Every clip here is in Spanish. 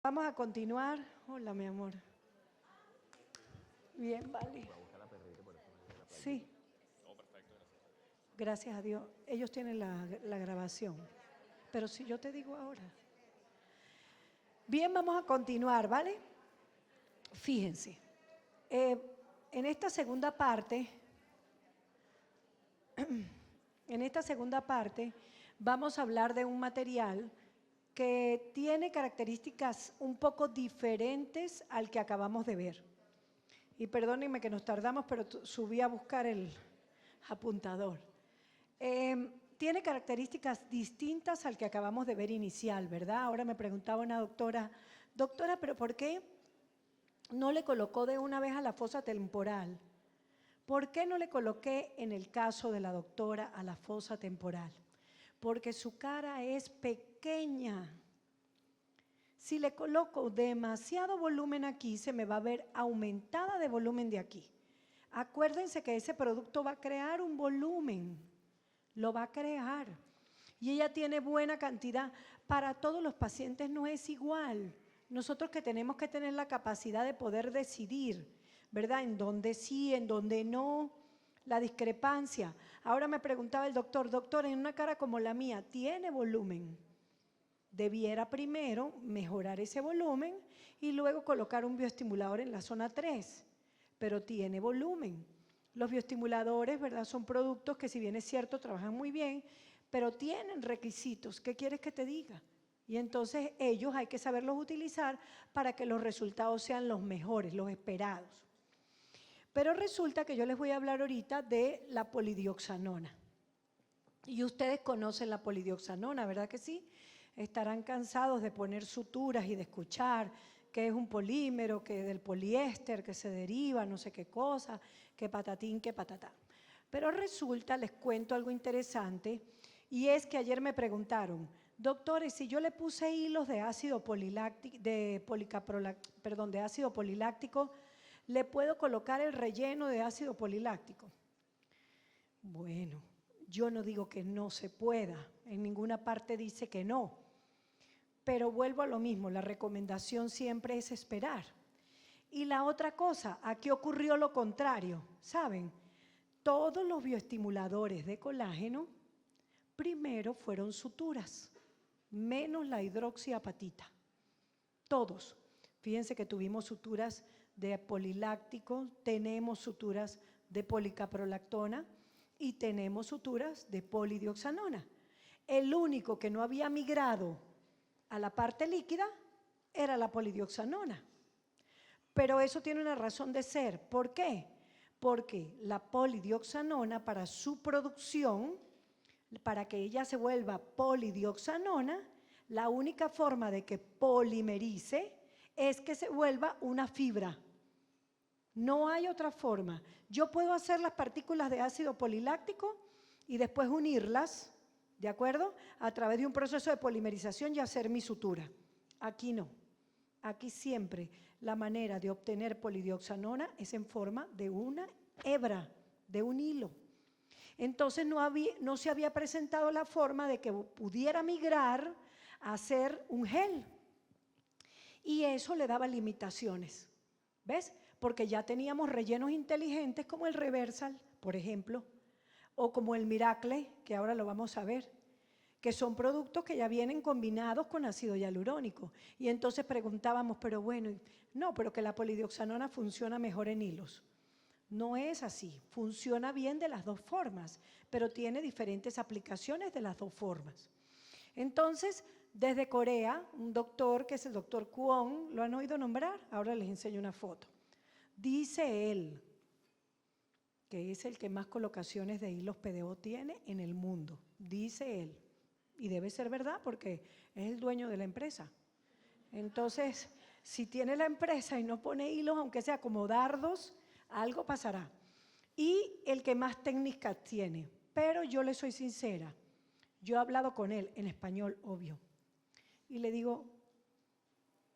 Vamos a continuar. Hola, mi amor. Bien, vale. Sí. Gracias a Dios. Ellos tienen la grabación. Pero si yo te digo ahora. Bien, vamos a continuar, ¿vale? Fíjense. En esta segunda parte, vamos a hablar de un material que tiene características un poco diferentes al que acabamos de ver. Y perdónenme que nos tardamos, pero subí a buscar el apuntador. Tiene características distintas al que acabamos de ver inicial, ¿verdad? Ahora me preguntaba una doctora, ¿pero por qué no le colocó de una vez a la fosa temporal? ¿Por qué no le coloqué en el caso de la doctora a la fosa temporal? Porque su cara es pequeña. Si le coloco demasiado volumen aquí, se me va a ver aumentada de volumen de aquí. Acuérdense que ese producto va a crear un volumen, lo va a crear. Y ella tiene buena cantidad. Para todos los pacientes no es igual. Nosotros que tenemos que tener la capacidad de poder decidir, ¿verdad? En dónde sí, en dónde no, la discrepancia. Ahora me preguntaba el doctor, en una cara como la mía, ¿tiene volumen? Debiera primero mejorar ese volumen y luego colocar un bioestimulador en la zona 3, pero tiene volumen. Los bioestimuladores, ¿verdad?, son productos que, si bien es cierto, trabajan muy bien, pero tienen requisitos. ¿Qué quieres que te diga? Y entonces ellos hay que saberlos utilizar para que los resultados sean los mejores, los esperados. Pero resulta que yo les voy a hablar ahorita de la polidioxanona. Y ustedes conocen la polidioxanona, ¿verdad que sí? Estarán cansados de poner suturas y de escuchar que es un polímero, que del poliéster, que se deriva, no sé qué cosa, que patatín, que patatá. Pero resulta, les cuento algo interesante, y es que ayer me preguntaron, doctores, si yo le puse hilos de ácido poliláctico, ¿le puedo colocar el relleno de ácido poliláctico? Bueno, yo no digo que no se pueda, en ninguna parte dice que no. Pero vuelvo a lo mismo, la recomendación siempre es esperar. Y la otra cosa, aquí ocurrió lo contrario, ¿saben? Todos los bioestimuladores de colágeno primero fueron suturas, menos la hidroxiapatita. Todos. Fíjense que tuvimos suturas de poliláctico, tenemos suturas de policaprolactona y tenemos suturas de polidioxanona. El único que no había migrado a la parte líquida era la polidioxanona. Pero eso tiene una razón de ser. ¿Por qué? Porque la polidioxanona, para su producción, para que ella se vuelva polidioxanona, la única forma de que polimerice es que se vuelva una fibra. No hay otra forma. Yo puedo hacer las partículas de ácido poliláctico y después unirlas, ¿de acuerdo?, a través de un proceso de polimerización y hacer mi sutura. Aquí no. Aquí siempre la manera de obtener polidioxanona es en forma de una hebra, de un hilo. Entonces no se había presentado la forma de que pudiera migrar a hacer un gel. Y eso le daba limitaciones. ¿Ves? Porque ya teníamos rellenos inteligentes como el Reversal, por ejemplo, o como el Miracle, que ahora lo vamos a ver, que son productos que ya vienen combinados con ácido hialurónico. Y entonces preguntábamos, pero bueno, no, pero que la polidioxanona funciona mejor en hilos. No es así, funciona bien de las dos formas, pero tiene diferentes aplicaciones de las dos formas. Entonces, desde Corea, un doctor que es el doctor Kwon, ¿lo han oído nombrar? Ahora les enseño una foto. Dice él que es el que más colocaciones de hilos PDO tiene en el mundo, dice él. Y debe ser verdad porque es el dueño de la empresa. Entonces, si tiene la empresa y no pone hilos, aunque sea como dardos, algo pasará. Y el que más técnicas tiene. Pero yo le soy sincera, yo he hablado con él en español, obvio. Y le digo,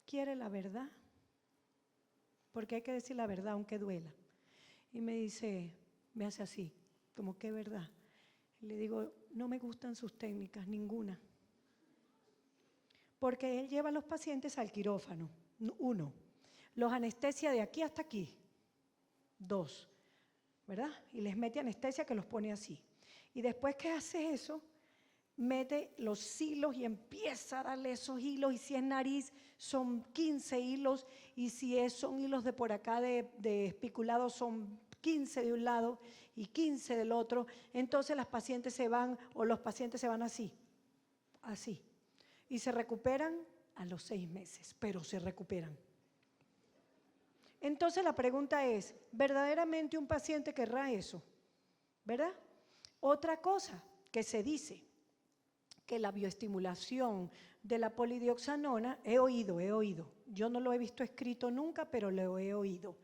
¿quiere la verdad? Porque hay que decir la verdad aunque duela. Y me dice, me hace así, como que verdad. Y le digo, no me gustan sus técnicas, ninguna. Porque él lleva a los pacientes al quirófano, 1. Los anestesia de aquí hasta aquí, 2, ¿verdad? Y les mete anestesia que los pone así. Y después que hace eso, mete los hilos y empieza a darle esos hilos, y si es nariz son 15 hilos, y si son hilos de por acá de espiculado son 15 de un lado y 15 del otro. Entonces las pacientes se van, o los pacientes se van así, y se recuperan a los 6 meses, pero se recuperan. Entonces la pregunta es, ¿verdaderamente un paciente querrá eso? ¿Verdad? Otra cosa que se dice, que la bioestimulación de la polidioxanona, he oído, yo no lo he visto escrito nunca, pero lo he oído,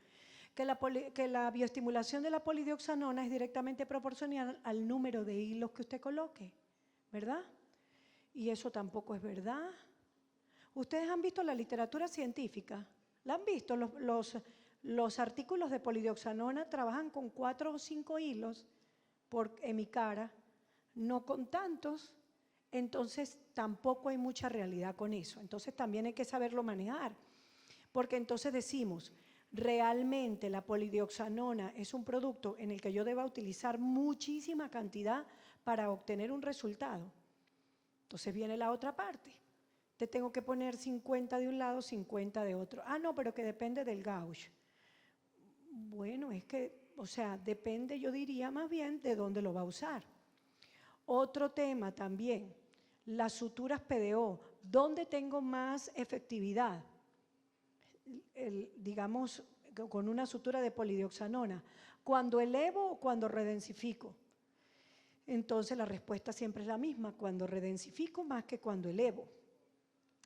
que la bioestimulación de la polidioxanona es directamente proporcional al número de hilos que usted coloque, ¿verdad? Y eso tampoco es verdad. ¿Ustedes han visto la literatura científica? ¿La han visto? Los artículos de polidioxanona trabajan con 4 o 5 hilos por hemicara, no con tantos. Entonces tampoco hay mucha realidad con eso. Entonces también hay que saberlo manejar, porque entonces decimos, realmente la polidioxanona es un producto en el que yo deba utilizar muchísima cantidad para obtener un resultado. Entonces viene la otra parte. Te tengo que poner 50 de un lado, 50 de otro. Ah, no, pero que depende del gauge. Bueno, es que, o sea, depende, yo diría más bien, de dónde lo va a usar. Otro tema también, las suturas PDO. ¿Dónde tengo más efectividad? Digamos, con una sutura de polidioxanona. ¿Cuando elevo o cuando redensifico? Entonces la respuesta siempre es la misma, cuando redensifico más que cuando elevo.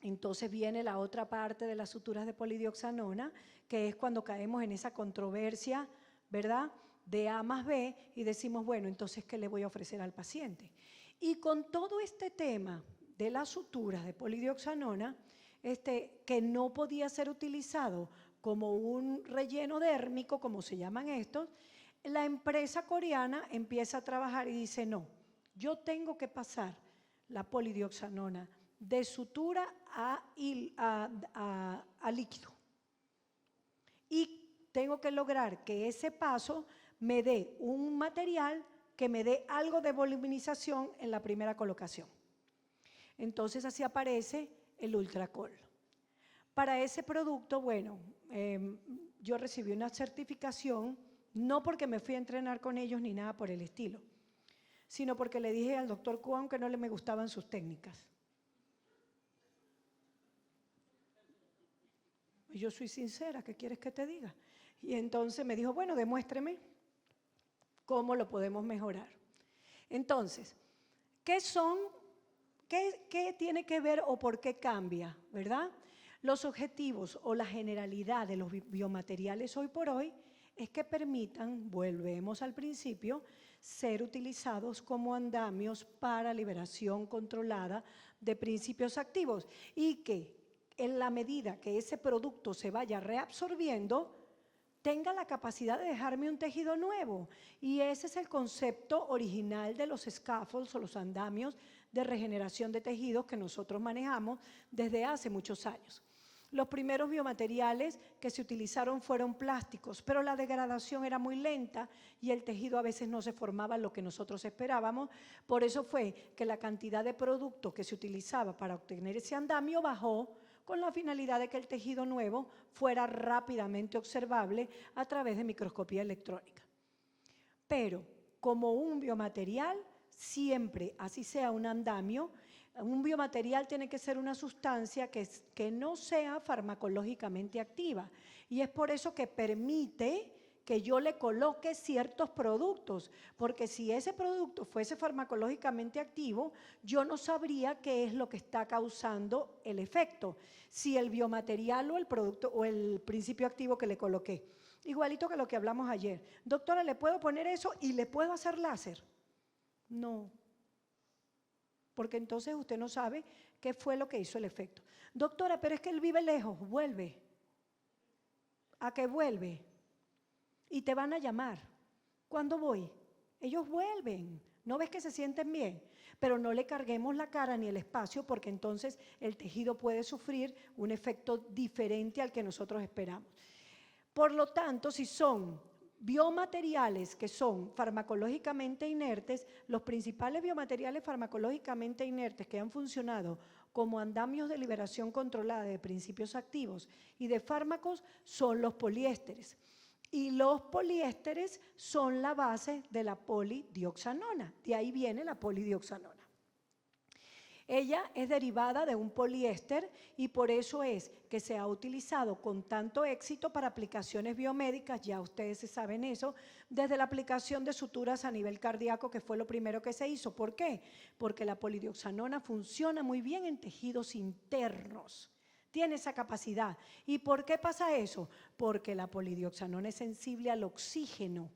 Entonces viene la otra parte de las suturas de polidioxanona, que es cuando caemos en esa controversia, ¿verdad?, de A más B, y decimos, bueno, entonces, ¿qué le voy a ofrecer al paciente? Y con todo este tema de las suturas de polidioxanona, que no podía ser utilizado como un relleno dérmico, como se llaman estos, la empresa coreana empieza a trabajar y dice, no, yo tengo que pasar la polidioxanona de sutura a líquido. Y tengo que lograr que ese paso me dé un material que me dé algo de voluminización en la primera colocación. Entonces así aparece el Ultracol. Para ese producto, bueno, yo recibí una certificación, no porque me fui a entrenar con ellos ni nada por el estilo, sino porque le dije al doctor Kwon que no me gustaban sus técnicas. Yo soy sincera, ¿qué quieres que te diga? Y entonces me dijo, bueno, demuéstreme cómo lo podemos mejorar. Entonces, ¿qué tiene que ver o por qué cambia, verdad? Los objetivos o la generalidad de los biomateriales hoy por hoy es que permitan, volvemos al principio, ser utilizados como andamios para liberación controlada de principios activos y que en la medida que ese producto se vaya reabsorbiendo, tenga la capacidad de dejarme un tejido nuevo. Y ese es el concepto original de los scaffolds o los andamios de regeneración de tejidos que nosotros manejamos desde hace muchos años. Los primeros biomateriales que se utilizaron fueron plásticos, pero la degradación era muy lenta y el tejido a veces no se formaba lo que nosotros esperábamos. Por eso fue que la cantidad de producto que se utilizaba para obtener ese andamio bajó, con la finalidad de que el tejido nuevo fuera rápidamente observable a través de microscopía electrónica. Pero como un biomaterial, siempre, así sea un andamio, un biomaterial tiene que ser una sustancia que no sea farmacológicamente activa. Y es por eso que permite que yo le coloque ciertos productos, porque si ese producto fuese farmacológicamente activo, yo no sabría qué es lo que está causando el efecto, si el biomaterial o el producto o el principio activo que le coloqué. Igualito que lo que hablamos ayer. Doctora, ¿le puedo poner eso y le puedo hacer láser? No, porque entonces usted no sabe qué fue lo que hizo el efecto. Doctora, pero es que él vive lejos, vuelve. ¿A qué vuelve? Y te van a llamar. ¿Cuándo voy? Ellos vuelven, ¿No ves que se sienten bien? Pero no le carguemos la cara ni el espacio porque entonces el tejido puede sufrir un efecto diferente al que nosotros esperamos. Por lo tanto, si son biomateriales que son farmacológicamente inertes, los principales biomateriales farmacológicamente inertes que han funcionado como andamios de liberación controlada de principios activos y de fármacos son los poliésteres. Y los poliésteres son la base de la polidioxanona, de ahí viene la polidioxanona. Ella es derivada de un poliéster y por eso es que se ha utilizado con tanto éxito para aplicaciones biomédicas, ya ustedes saben eso, desde la aplicación de suturas a nivel cardíaco, que fue lo primero que se hizo. ¿Por qué? Porque la polidioxanona funciona muy bien en tejidos internos. Tiene esa capacidad. ¿Y por qué pasa eso? Porque la polidioxanona es sensible al oxígeno.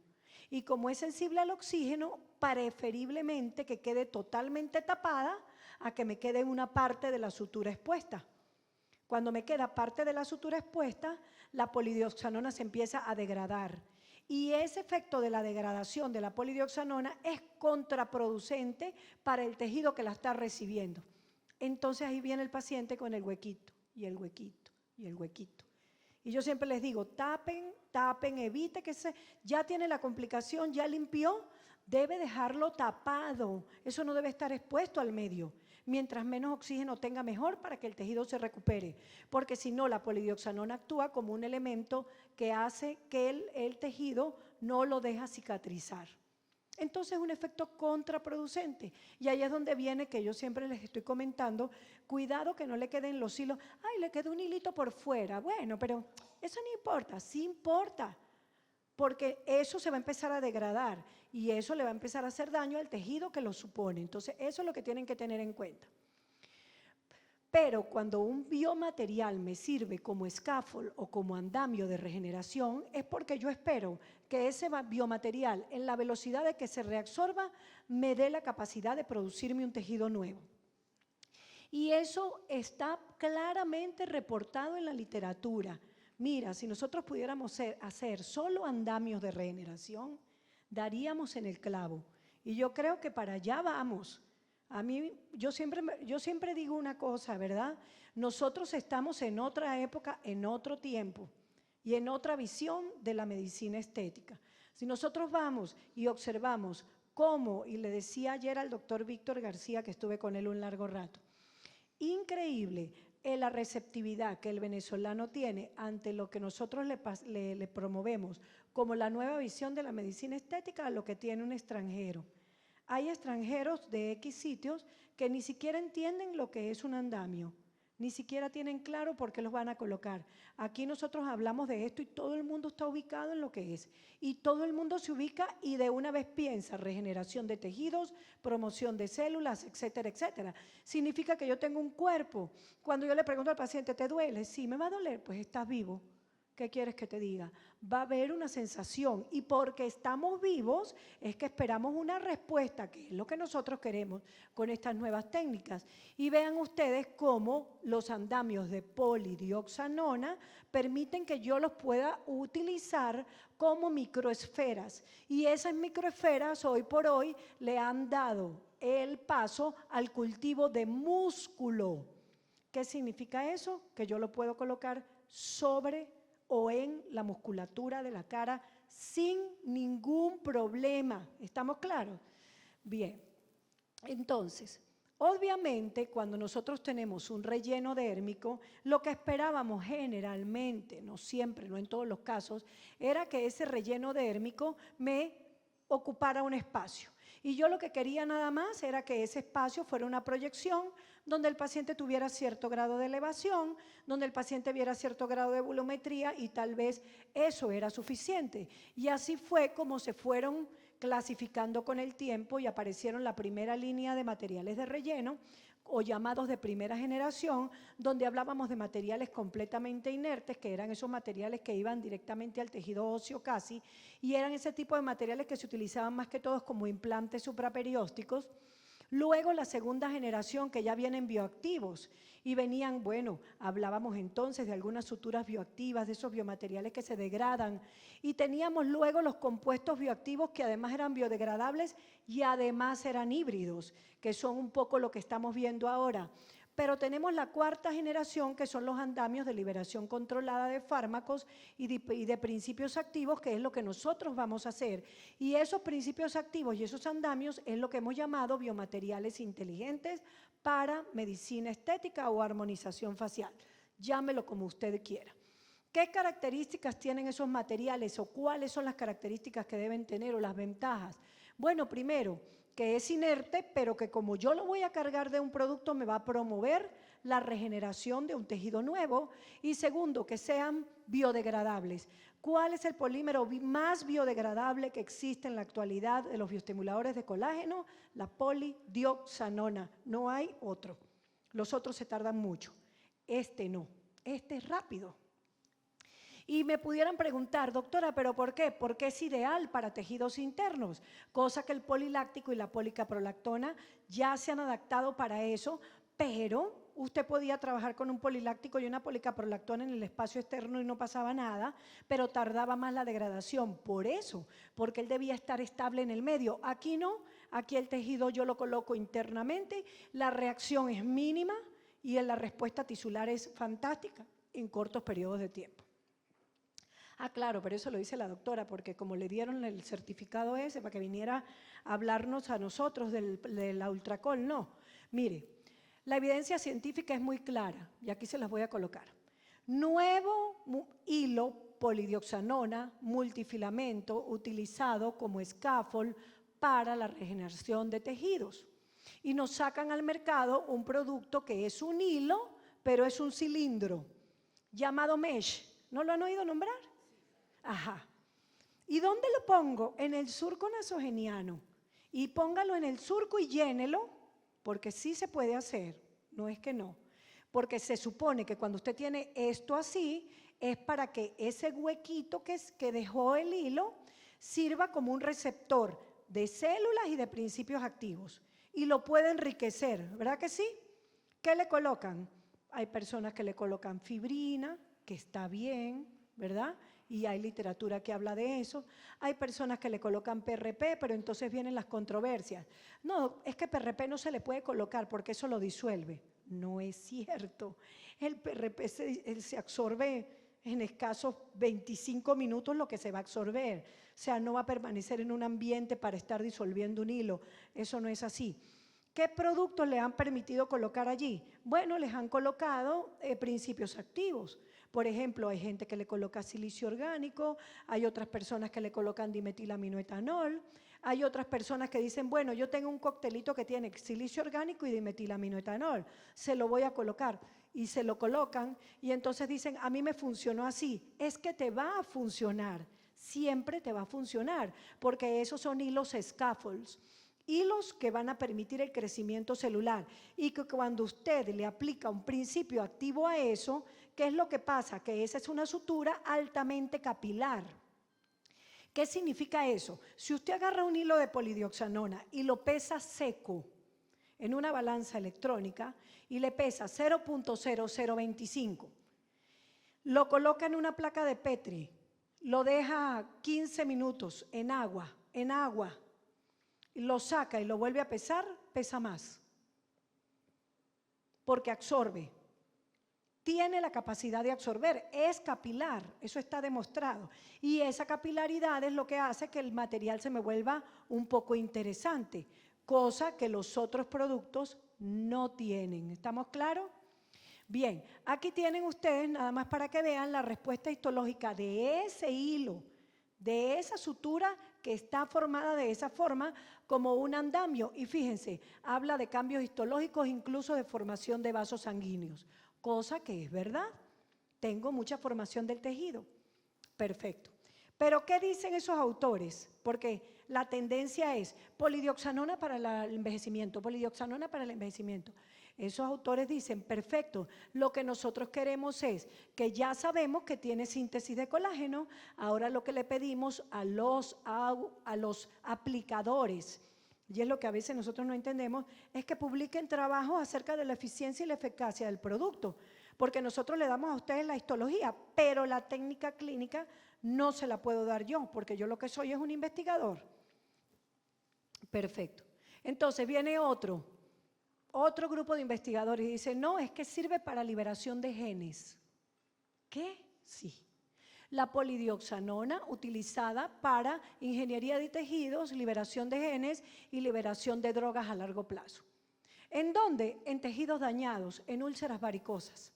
Y como es sensible al oxígeno, preferiblemente que quede totalmente tapada a que me quede una parte de la sutura expuesta. Cuando me queda parte de la sutura expuesta, la polidioxanona se empieza a degradar. Y ese efecto de la degradación de la polidioxanona es contraproducente para el tejido que la está recibiendo. Entonces ahí viene el paciente con el huequito, y el huequito, y el huequito. Y yo siempre les digo, tapen, tapen, evite que ya tiene la complicación, ya limpió, debe dejarlo tapado. Eso no debe estar expuesto al medio. Mientras menos oxígeno tenga, mejor para que el tejido se recupere. Porque si no, la polidioxanona actúa como un elemento que hace que el tejido no lo deja cicatrizar. Entonces es un efecto contraproducente. Y ahí es donde viene que yo siempre les estoy comentando, cuidado que no le queden los hilos. Ay, le quedó un hilito por fuera. Bueno, pero eso no importa, sí importa. Porque eso se va a empezar a degradar y eso le va a empezar a hacer daño al tejido que lo supone. Entonces, eso es lo que tienen que tener en cuenta. Pero cuando un biomaterial me sirve como scaffold o como andamio de regeneración, es porque yo espero que ese biomaterial, en la velocidad de que se reabsorba, me dé la capacidad de producirme un tejido nuevo. Y eso está claramente reportado en la literatura. Mira, si nosotros pudiéramos hacer solo andamios de regeneración, daríamos en el clavo. Y yo creo que para allá vamos. A mí, yo siempre digo una cosa, ¿verdad? Nosotros estamos en otra época, en otro tiempo y en otra visión de la medicina estética. Si nosotros vamos y observamos cómo, y le decía ayer al doctor Víctor García, que estuve con él un largo rato, increíble la receptividad que el venezolano tiene ante lo que nosotros le promovemos como la nueva visión de la medicina estética a lo que tiene un extranjero. Hay extranjeros de X sitios que ni siquiera entienden lo que es un andamio, ni siquiera tienen claro por qué los van a colocar. Aquí nosotros hablamos de esto y todo el mundo está ubicado en lo que es. Y todo el mundo se ubica y de una vez piensa regeneración de tejidos, promoción de células, etcétera, etcétera. Significa que yo tengo un cuerpo. Cuando yo le pregunto al paciente, ¿te duele? Sí, me va a doler, pues estás vivo. ¿Qué quieres que te diga? Va a haber una sensación y porque estamos vivos es que esperamos una respuesta, que es lo que nosotros queremos con estas nuevas técnicas. Y vean ustedes cómo los andamios de polidioxanona permiten que yo los pueda utilizar como microesferas. Y esas microesferas hoy por hoy le han dado el paso al cultivo de músculo. ¿Qué significa eso? Que yo lo puedo colocar sobre o en la musculatura de la cara sin ningún problema. ¿Estamos claros? Bien, entonces, obviamente cuando nosotros tenemos un relleno dérmico, lo que esperábamos generalmente, no siempre, no en todos los casos, era que ese relleno dérmico me ocupara un espacio. Y yo lo que quería nada más era que ese espacio fuera una proyección donde el paciente tuviera cierto grado de elevación, donde el paciente viera cierto grado de volumetría y tal vez eso era suficiente. Y así fue como se fueron clasificando con el tiempo y aparecieron la primera línea de materiales de relleno o llamados de primera generación, donde hablábamos de materiales completamente inertes, que eran esos materiales que iban directamente al tejido óseo casi, y eran ese tipo de materiales que se utilizaban más que todos como implantes supraperiósticos, Luego la segunda generación que ya vienen bioactivos y venían, bueno, hablábamos entonces de algunas suturas bioactivas, de esos biomateriales que se degradan y teníamos luego los compuestos bioactivos que además eran biodegradables y además eran híbridos, que son un poco lo que estamos viendo ahora. Pero tenemos la cuarta generación, que son los andamios de liberación controlada de fármacos y de principios activos, que es lo que nosotros vamos a hacer. Y esos principios activos y esos andamios es lo que hemos llamado biomateriales inteligentes para medicina estética o armonización facial. Llámelo como usted quiera. ¿Qué características tienen esos materiales o cuáles son las características que deben tener o las ventajas? Bueno, primero, que es inerte, pero que como yo lo voy a cargar de un producto, me va a promover la regeneración de un tejido nuevo. Y segundo, que sean biodegradables. ¿Cuál es el polímero más biodegradable que existe en la actualidad de los bioestimuladores de colágeno? La polidioxanona. No hay otro. Los otros se tardan mucho. Este no. Este es rápido. Y me pudieran preguntar, doctora, ¿pero por qué? Porque es ideal para tejidos internos, cosa que el poliláctico y la policaprolactona ya se han adaptado para eso, pero usted podía trabajar con un poliláctico y una policaprolactona en el espacio externo y no pasaba nada, pero tardaba más la degradación, por eso, porque él debía estar estable en el medio. Aquí no, aquí el tejido yo lo coloco internamente, la reacción es mínima y la respuesta tisular es fantástica en cortos periodos de tiempo. Ah, claro, pero eso lo dice la doctora, porque como le dieron el certificado ese para que viniera a hablarnos a nosotros de la Ultracol, no. Mire, la evidencia científica es muy clara, y aquí se las voy a colocar. Nuevo hilo polidioxanona multifilamento utilizado como scaffold para la regeneración de tejidos. Y nos sacan al mercado un producto que es un hilo, pero es un cilindro, llamado mesh. ¿No lo han oído nombrar? Ajá. ¿Y dónde lo pongo? En el surco nasogeniano. Y póngalo en el surco y llénelo, porque sí se puede hacer, no es que no. Porque se supone que cuando usted tiene esto así, es para que ese huequito que dejó el hilo sirva como un receptor de células y de principios activos. Y lo puede enriquecer, ¿verdad que sí? ¿Qué le colocan? Hay personas que le colocan fibrina, que está bien, ¿verdad? Y hay literatura que habla de eso. Hay personas que le colocan PRP, pero entonces vienen las controversias. No, es que PRP no se le puede colocar porque eso lo disuelve. No es cierto. El PRP se absorbe en escasos 25 minutos lo que se va a absorber. O sea, no va a permanecer en un ambiente para estar disolviendo un hilo. Eso no es así. ¿Qué productos le han permitido colocar allí? Bueno, les han colocado principios activos. Por ejemplo, hay gente que le coloca silicio orgánico, hay otras personas que le colocan dimetilaminoetanol, hay otras personas que dicen, bueno, yo tengo un coctelito que tiene silicio orgánico y dimetilaminoetanol, se lo voy a colocar y se lo colocan y entonces dicen, a mí me funcionó así. Es que te va a funcionar, siempre te va a funcionar, porque esos son hilos scaffolds. Hilos que van a permitir el crecimiento celular y que cuando usted le aplica un principio activo a eso, ¿qué es lo que pasa? Que esa es una sutura altamente capilar. ¿Qué significa eso? Si usted agarra un hilo de polidioxanona y lo pesa seco en una balanza electrónica y le pesa 0.0025, lo coloca en una placa de Petri, lo deja 15 minutos en agua, lo saca y lo vuelve a pesar, pesa más, porque absorbe. Tiene la capacidad de absorber, es capilar, eso está demostrado. Y esa capilaridad es lo que hace que el material se me vuelva un poco interesante, cosa que los otros productos no tienen. ¿Estamos claros? Bien, aquí tienen ustedes, nada más para que vean la respuesta histológica de ese hilo, de esa sutura que está formada de esa forma como un andamio. Y fíjense, habla de cambios histológicos, incluso de formación de vasos sanguíneos. Cosa que es verdad, tengo mucha formación del tejido. Perfecto. Pero ¿qué dicen esos autores? Porque la tendencia es polidioxanona para el envejecimiento, polidioxanona para el envejecimiento. Esos autores dicen, perfecto, lo que nosotros queremos es que ya sabemos que tiene síntesis de colágeno, ahora lo que le pedimos a los aplicadores y es lo que a veces nosotros no entendemos, es que publiquen trabajos acerca de la eficiencia y la eficacia del producto, porque nosotros le damos a ustedes la histología, pero la técnica clínica no se la puedo dar yo, porque yo lo que soy es un investigador. Perfecto. Entonces viene otro grupo de investigadores y dice, no, es que sirve para liberación de genes. ¿Qué? Sí. La polidioxanona utilizada para ingeniería de tejidos, liberación de genes y liberación de drogas a largo plazo. ¿En dónde? En tejidos dañados, en úlceras varicosas.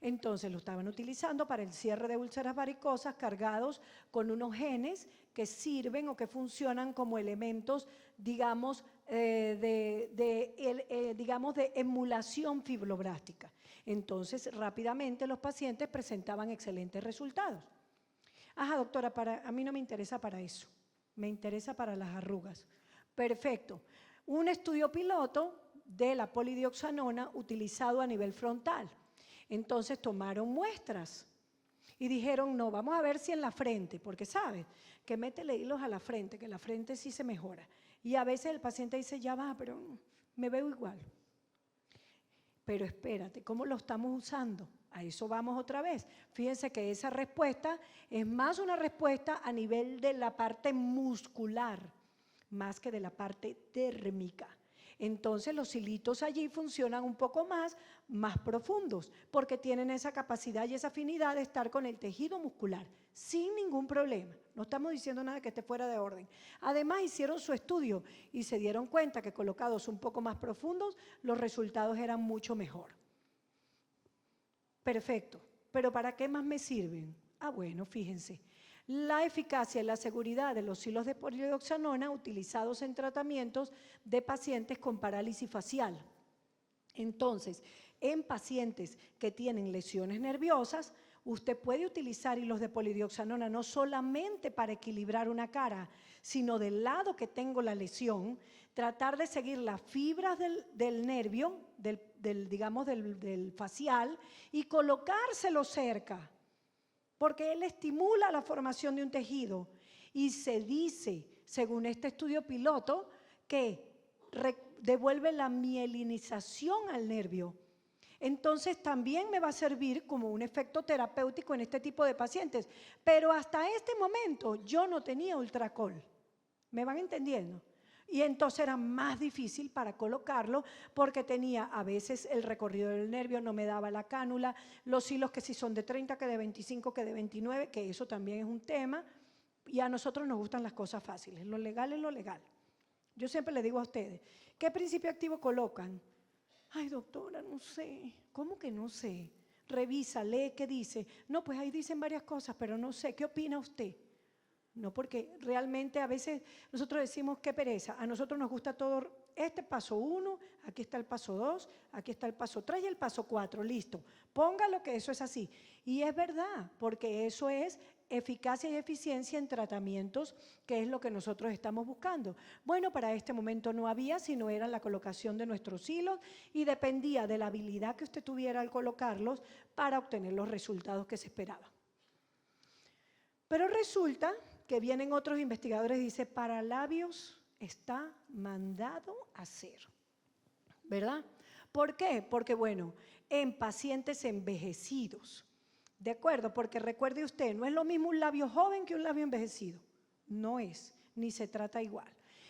Entonces lo estaban utilizando para el cierre de úlceras varicosas cargados con unos genes que sirven o que funcionan como elementos, digamos, de emulación fibroblástica. Entonces, rápidamente los pacientes presentaban excelentes resultados. Ajá, doctora, a mí no me interesa para eso, me interesa para las arrugas. Perfecto. Un estudio piloto de la polidioxanona utilizado a nivel frontal. Entonces tomaron muestras y dijeron, no, vamos a ver si en la frente, porque sabes que métele hilos a la frente, que la frente sí se mejora. Y a veces el paciente dice, ya va, pero me veo igual. Pero espérate, ¿cómo lo estamos usando? A eso vamos otra vez. Fíjense que esa respuesta es más una respuesta a nivel de la parte muscular, más que de la parte térmica. Entonces los hilitos allí funcionan un poco más profundos, porque tienen esa capacidad y esa afinidad de estar con el tejido muscular, sin ningún problema. No estamos diciendo nada que esté fuera de orden. Además hicieron su estudio y se dieron cuenta que colocados un poco más profundos, los resultados eran mucho mejor. Perfecto, pero ¿para qué más me sirven? Ah, bueno, fíjense. La eficacia y la seguridad de los hilos de polidioxanona utilizados en tratamientos de pacientes con parálisis facial. Entonces, en pacientes que tienen lesiones nerviosas, usted puede utilizar hilos de polidioxanona no solamente para equilibrar una cara, sino del lado que tengo la lesión, tratar de seguir las fibras del nervio, del facial, y colocárselo cerca, porque él estimula la formación de un tejido. Y se dice, según este estudio piloto, que devuelve la mielinización al nervio. Entonces también me va a servir como un efecto terapéutico en este tipo de pacientes. Pero hasta este momento yo no tenía ultracol. ¿Me van entendiendo? Y entonces era más difícil para colocarlo porque tenía a veces el recorrido del nervio, no me daba la cánula, los hilos que si son de 30, que de 25, que de 29, que eso también es un tema. Y a nosotros nos gustan las cosas fáciles, lo legal es lo legal. Yo siempre le digo a ustedes, ¿qué principio activo colocan? Ay, doctora, no sé. ¿Cómo que no sé? Revisa, lee qué dice. No, pues ahí dicen varias cosas, pero no sé. ¿Qué opina usted? No, porque realmente a veces nosotros decimos qué pereza. A nosotros nos gusta todo, este paso 1, aquí está el paso 2, aquí está el paso 3 y el paso 4, listo. Póngalo que eso es así. Y es verdad, porque eso es eficacia y eficiencia en tratamientos, que es lo que nosotros estamos buscando. Bueno, para este momento no había, sino era la colocación de nuestros hilos y dependía de la habilidad que usted tuviera al colocarlos para obtener los resultados que se esperaban. Pero resulta que vienen otros investigadores y dicen, para labios está mandado a hacer, ¿verdad? ¿Por qué? Porque, bueno, en pacientes envejecidos, ¿de acuerdo? Porque recuerde usted, no es lo mismo un labio joven que un labio envejecido, no es, ni se trata igual.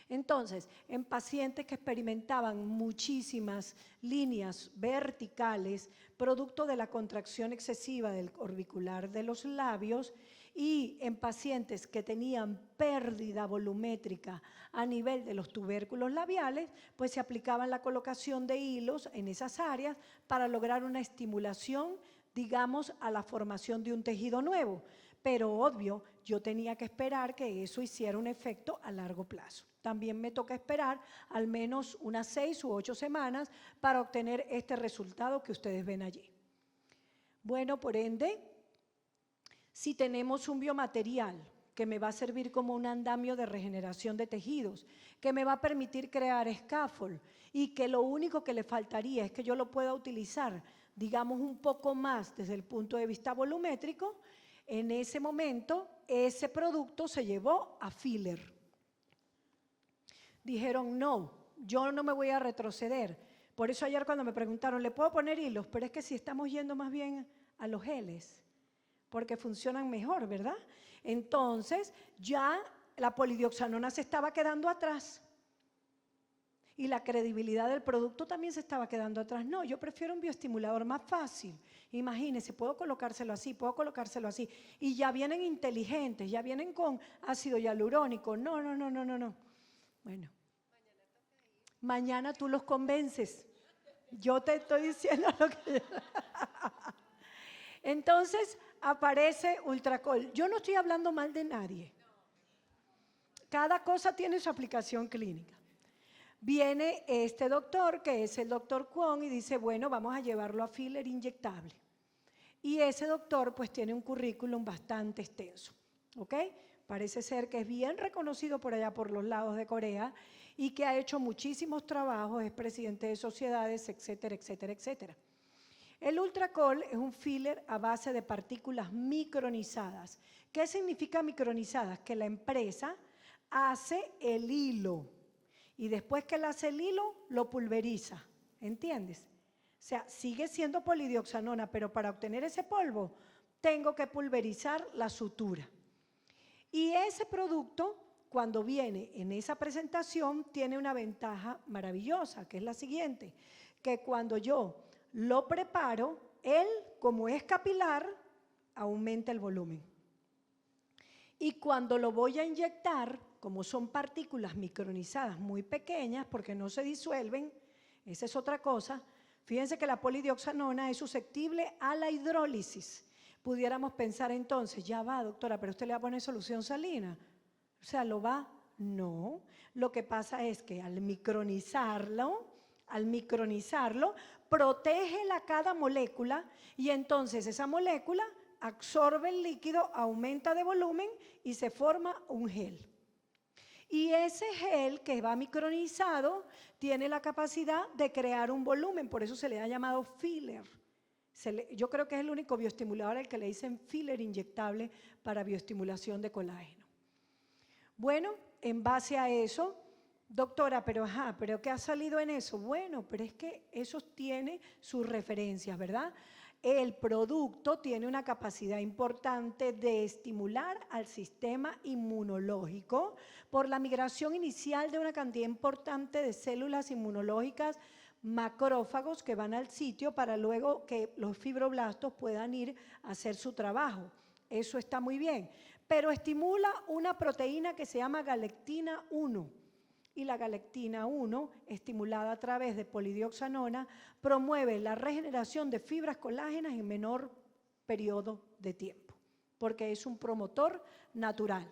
Entonces, en pacientes que experimentaban muchísimas líneas verticales, producto de la contracción excesiva del orbicular de los labios, y en pacientes que tenían pérdida volumétrica a nivel de los tubérculos labiales, pues se aplicaban la colocación de hilos en esas áreas para lograr una estimulación, digamos, a la formación de un tejido nuevo. Pero obvio, yo tenía que esperar que eso hiciera un efecto a largo plazo. También me toca esperar al menos unas 6 u 8 semanas para obtener este resultado que ustedes ven allí. Bueno, por ende, si tenemos un biomaterial que me va a servir como un andamio de regeneración de tejidos, que me va a permitir crear scaffold y que lo único que le faltaría es que yo lo pueda utilizar, digamos, un poco más desde el punto de vista volumétrico, en ese momento ese producto se llevó a filler. dijeron, no, yo no me voy a retroceder. Por eso ayer cuando me preguntaron, ¿le puedo poner hilos? Pero es que si estamos yendo más bien a los geles, porque funcionan mejor, ¿verdad? Entonces, ya la polidioxanona se estaba quedando atrás. Y la credibilidad del producto también se estaba quedando atrás. No, yo prefiero un bioestimulador más fácil. Imagínense, puedo colocárselo así, puedo colocárselo así. Y ya vienen inteligentes, ya vienen con ácido hialurónico. No, no, no, no, no, no. Bueno, mañana tú los convences. Yo te estoy diciendo lo que... Entonces aparece Ultracol. Yo no estoy hablando mal de nadie. Cada cosa tiene su aplicación clínica. Viene este doctor, que es el doctor Kwon, y dice, bueno, vamos a llevarlo a filler inyectable. Y ese doctor pues tiene un currículum bastante extenso, ¿ok? Parece ser que es bien reconocido por allá por los lados de Corea y que ha hecho muchísimos trabajos, es presidente de sociedades, etcétera, etcétera, etcétera. El Ultracol es un filler a base de partículas micronizadas. ¿Qué significa micronizadas? Que la empresa hace el hilo y después que él hace el hilo, lo pulveriza, ¿entiendes? O sea, sigue siendo polidioxanona, pero para obtener ese polvo tengo que pulverizar la sutura. Y ese producto, cuando viene en esa presentación, tiene una ventaja maravillosa, que es la siguiente, que cuando yo lo preparo, él, como es capilar, aumenta el volumen. Y cuando lo voy a inyectar, como son partículas micronizadas muy pequeñas, porque no se disuelven, esa es otra cosa. Fíjense que la polidioxanona es susceptible a la hidrólisis. Pudiéramos pensar entonces, ya va, doctora, pero usted le va a poner solución salina. O sea, ¿lo va? No. Lo que pasa es que al micronizarlo, protege cada molécula y entonces esa molécula absorbe el líquido, aumenta de volumen y se forma un gel. Y ese gel que va micronizado tiene la capacidad de crear un volumen, por eso se le ha llamado filler. Yo creo que es el único bioestimulador al que le dicen filler inyectable para bioestimulación de colágeno. Bueno, en base a eso, doctora, pero ¿pero qué ha salido en eso? Bueno, pero es que eso tiene sus referencias, ¿verdad? El producto tiene una capacidad importante de estimular al sistema inmunológico por la migración inicial de una cantidad importante de células inmunológicas, macrófagos que van al sitio para luego que los fibroblastos puedan ir a hacer su trabajo. Eso está muy bien, pero estimula una proteína que se llama galectina 1. Y la galectina 1, estimulada a través de polidioxanona, promueve la regeneración de fibras colágenas en menor periodo de tiempo, porque es un promotor natural.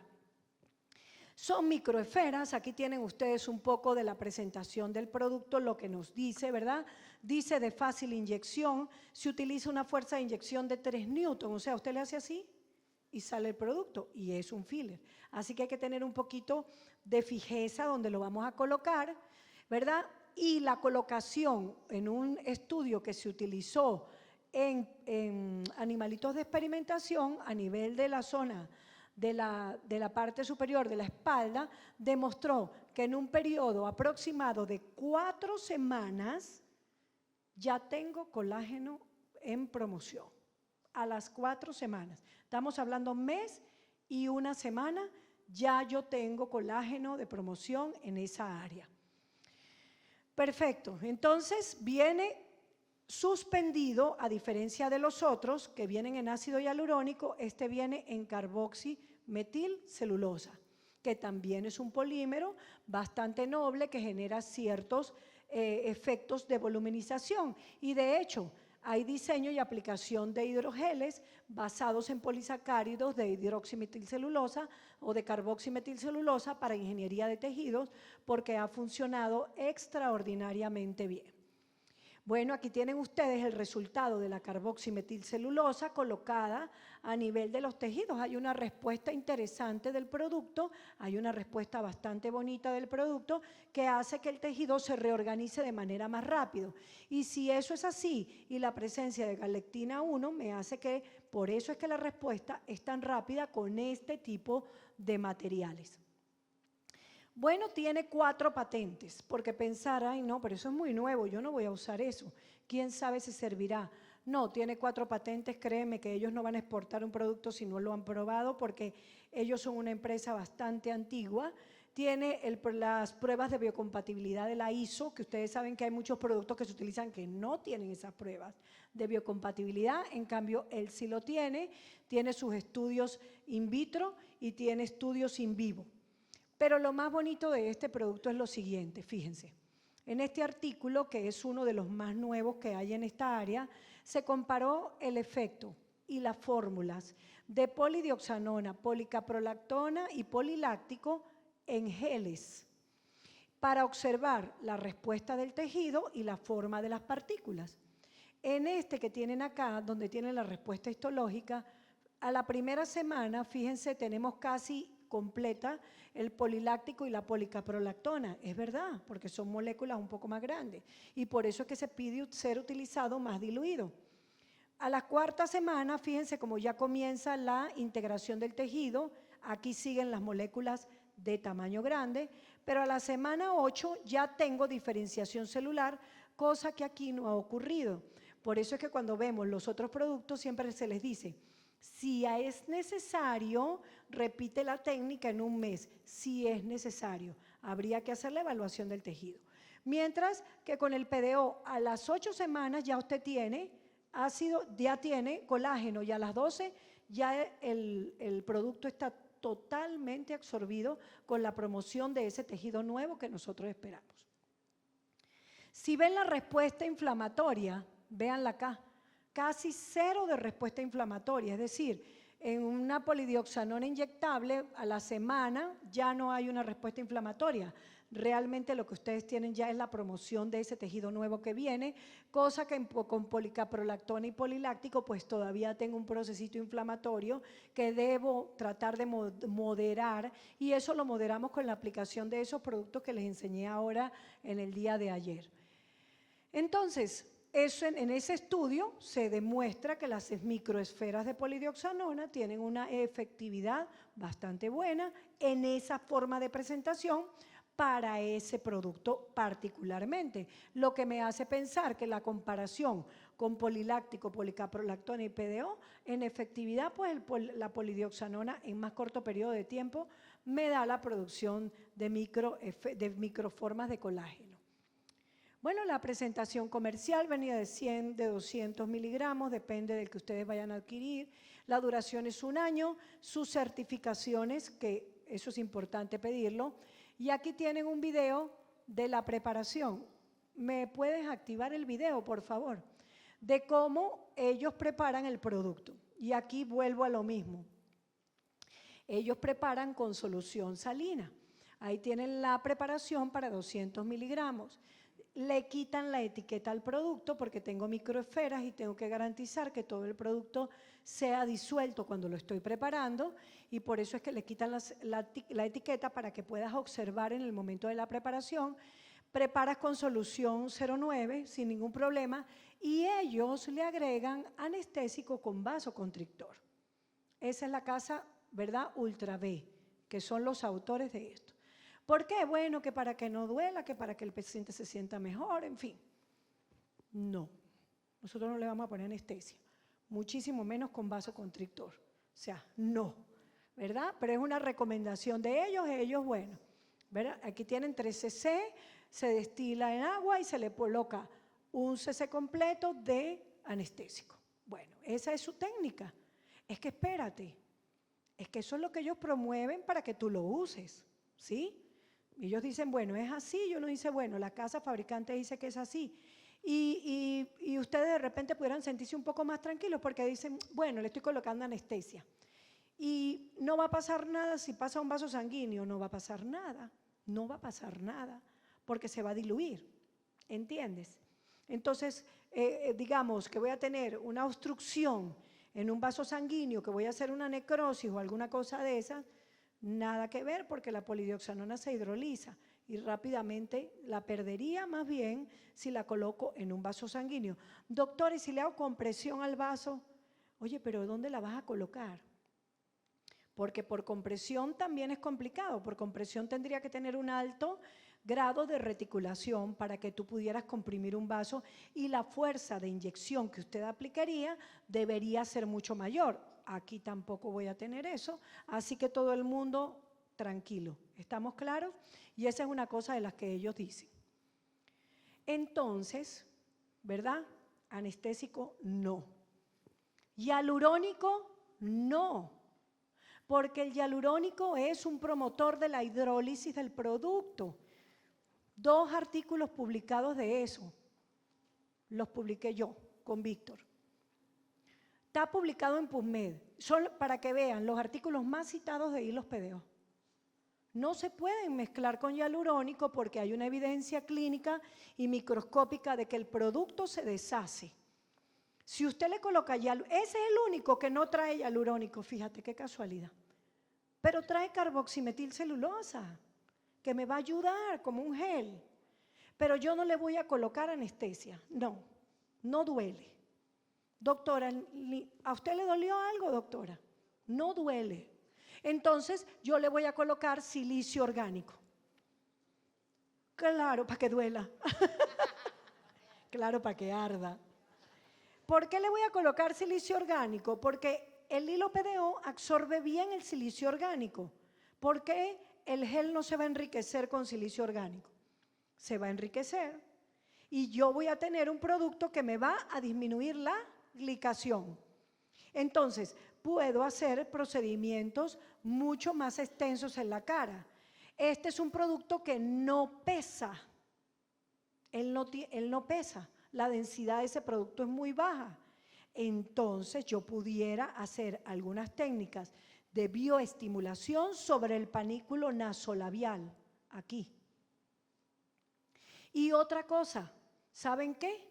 Son microesferas, aquí tienen ustedes un poco de la presentación del producto, lo que nos dice, ¿verdad? Dice de fácil inyección, se utiliza una fuerza de inyección de 3 newton, o sea, usted le hace así y sale el producto y es un filler. Así que hay que tener un poquito de fijeza donde lo vamos a colocar, ¿verdad? Y la colocación en un estudio que se utilizó en animalitos de experimentación a nivel de la zona de la parte superior de la espalda, demostró que en un periodo aproximado de 4 semanas ya tengo colágeno en promoción. A las 4 semanas. Estamos hablando mes y 1 semana, ya yo tengo colágeno de promoción en esa área. Perfecto. Entonces viene suspendido, a diferencia de los otros que vienen en ácido hialurónico, este viene en carboximetilcelulosa, que también es un polímero bastante noble que genera ciertos efectos de voluminización. Y de hecho, hay diseño y aplicación de hidrogeles basados en polisacáridos de hidroximetilcelulosa o de carboximetilcelulosa para ingeniería de tejidos porque ha funcionado extraordinariamente bien. Bueno, aquí tienen ustedes el resultado de la carboximetilcelulosa colocada a nivel de los tejidos. Hay una respuesta interesante del producto, hay una respuesta bastante bonita del producto que hace que el tejido se reorganice de manera más rápido. Y si eso es así y la presencia de galectina 1 me hace que, por eso es que la respuesta es tan rápida con este tipo de materiales. Bueno, tiene 4 patentes, porque pensar, ay no, pero eso es muy nuevo, yo no voy a usar eso. ¿Quién sabe si servirá? No, tiene 4 patentes, créeme que ellos no van a exportar un producto si no lo han probado, porque ellos son una empresa bastante antigua. Tiene las pruebas de biocompatibilidad de la ISO, que ustedes saben que hay muchos productos que se utilizan que no tienen esas pruebas de biocompatibilidad, en cambio él sí lo tiene sus estudios in vitro y tiene estudios in vivo. Pero lo más bonito de este producto es lo siguiente, fíjense. En este artículo, que es uno de los más nuevos que hay en esta área, se comparó el efecto y las fórmulas de polidioxanona, policaprolactona y poliláctico en geles para observar la respuesta del tejido y la forma de las partículas. En este que tienen acá, donde tienen la respuesta histológica, a la primera semana, fíjense, tenemos casi completa el poliláctico y la policaprolactona. Es verdad, porque son moléculas un poco más grandes y por eso es que se pide ser utilizado más diluido. A la cuarta semana, fíjense como ya comienza la integración del tejido, aquí siguen las moléculas de tamaño grande, pero a la semana 8 ya tengo diferenciación celular, cosa que aquí no ha ocurrido. Por eso es que cuando vemos los otros productos siempre se les dice, si es necesario, repite la técnica en un mes, si es necesario. Habría que hacer la evaluación del tejido. Mientras que con el PDO a las 8 semanas ya usted tiene ácido, ya tiene colágeno y a las 12 ya el producto está totalmente absorbido con la promoción de ese tejido nuevo que nosotros esperamos. Si ven la respuesta inflamatoria, véanla acá, casi 0 de respuesta inflamatoria, es decir, en una polidioxanona inyectable a la semana ya no hay una respuesta inflamatoria. Realmente lo que ustedes tienen ya es la promoción de ese tejido nuevo que viene, cosa que con policaprolactona y poliláctico pues todavía tengo un procesito inflamatorio que debo tratar de moderar y eso lo moderamos con la aplicación de esos productos que les enseñé ahora en el día de ayer. Entonces, en ese estudio se demuestra que las microesferas de polidioxanona tienen una efectividad bastante buena en esa forma de presentación para ese producto particularmente, lo que me hace pensar que la comparación con poliláctico, policaprolactona y PDO, en efectividad, pues la polidioxanona en más corto periodo de tiempo me da la producción de microformas de colágeno. Bueno, la presentación comercial venía de 100, de 200 miligramos, depende del que ustedes vayan a adquirir. La duración es 1 año, sus certificaciones, que eso es importante pedirlo. Y aquí tienen un video de la preparación. ¿Me puedes activar el video, por favor? De cómo ellos preparan el producto. Y aquí vuelvo a lo mismo. Ellos preparan con solución salina. Ahí tienen la preparación para 200 miligramos. Le quitan la etiqueta al producto porque tengo microesferas y tengo que garantizar que todo el producto sea disuelto cuando lo estoy preparando y por eso es que le quitan la etiqueta para que puedas observar en el momento de la preparación. Preparas con solución 0,9 sin ningún problema y ellos le agregan anestésico con vasoconstrictor. Esa es la casa, ¿verdad? Ultra B, que son los autores de esto. ¿Por qué? Bueno, que para que no duela, que para que el paciente se sienta mejor, en fin. No, nosotros no le vamos a poner anestesia, muchísimo menos con vasoconstrictor. O sea, no, ¿verdad? Pero es una recomendación de ellos, bueno, ¿verdad? Aquí tienen 3 cc, se destila en agua y se le coloca 1 cc completo de anestésico. Bueno, esa es su técnica. Es que espérate, es que eso es lo que ellos promueven para que tú lo uses, ¿sí? Ellos dicen, bueno, es así, y uno dice, bueno, la casa fabricante dice que es así. Y ustedes de repente pudieran sentirse un poco más tranquilos porque dicen, bueno, le estoy colocando anestesia. Y no va a pasar nada si pasa un vaso sanguíneo, no va a pasar nada, no va a pasar nada, porque se va a diluir, ¿entiendes? Entonces, digamos que voy a tener una obstrucción en un vaso sanguíneo, que voy a hacer una necrosis o alguna cosa de esas, nada que ver porque la polidioxanona se hidroliza y rápidamente la perdería más bien si la coloco en un vaso sanguíneo. Doctor, ¿y si le hago compresión al vaso? Oye, pero ¿dónde la vas a colocar? porque por compresión también es complicado. Por compresión tendría que tener un alto grado de reticulación para que tú pudieras comprimir un vaso y la fuerza de inyección que usted aplicaría debería ser mucho mayor. Aquí tampoco voy a tener eso, así que todo el mundo tranquilo. ¿Estamos claros? Y esa es una cosa de las que ellos dicen. Entonces, ¿verdad? Anestésico, no. Hialurónico, no. Porque el hialurónico es un promotor de la hidrólisis del producto. 2 artículos publicados de eso, los publiqué yo con Víctor. Está publicado en PubMed, son para que vean los artículos más citados de Hilos PDO. No se pueden mezclar con hialurónico porque hay una evidencia clínica y microscópica de que el producto se deshace. Si usted le coloca hialurónico, ese es el único que no trae hialurónico, fíjate qué casualidad. Pero trae carboximetilcelulosa, que me va a ayudar como un gel. Pero yo no le voy a colocar anestesia, no, no duele. Doctora, ¿a usted le dolió algo, doctora? No duele. Entonces, yo le voy a colocar silicio orgánico. Claro, para que duela. Claro, para que arda. ¿Por qué le voy a colocar silicio orgánico? Porque el hilo PDO absorbe bien el silicio orgánico. ¿Por qué el gel no se va a enriquecer con silicio orgánico? Se va a enriquecer y yo voy a tener un producto que me va a disminuir la glicación. Entonces, puedo hacer procedimientos mucho más extensos en la cara. Este es un producto que no pesa. Él no pesa. La densidad de ese producto es muy baja. Entonces, yo pudiera hacer algunas técnicas de bioestimulación sobre el panículo nasolabial, aquí. Y otra cosa, ¿saben qué?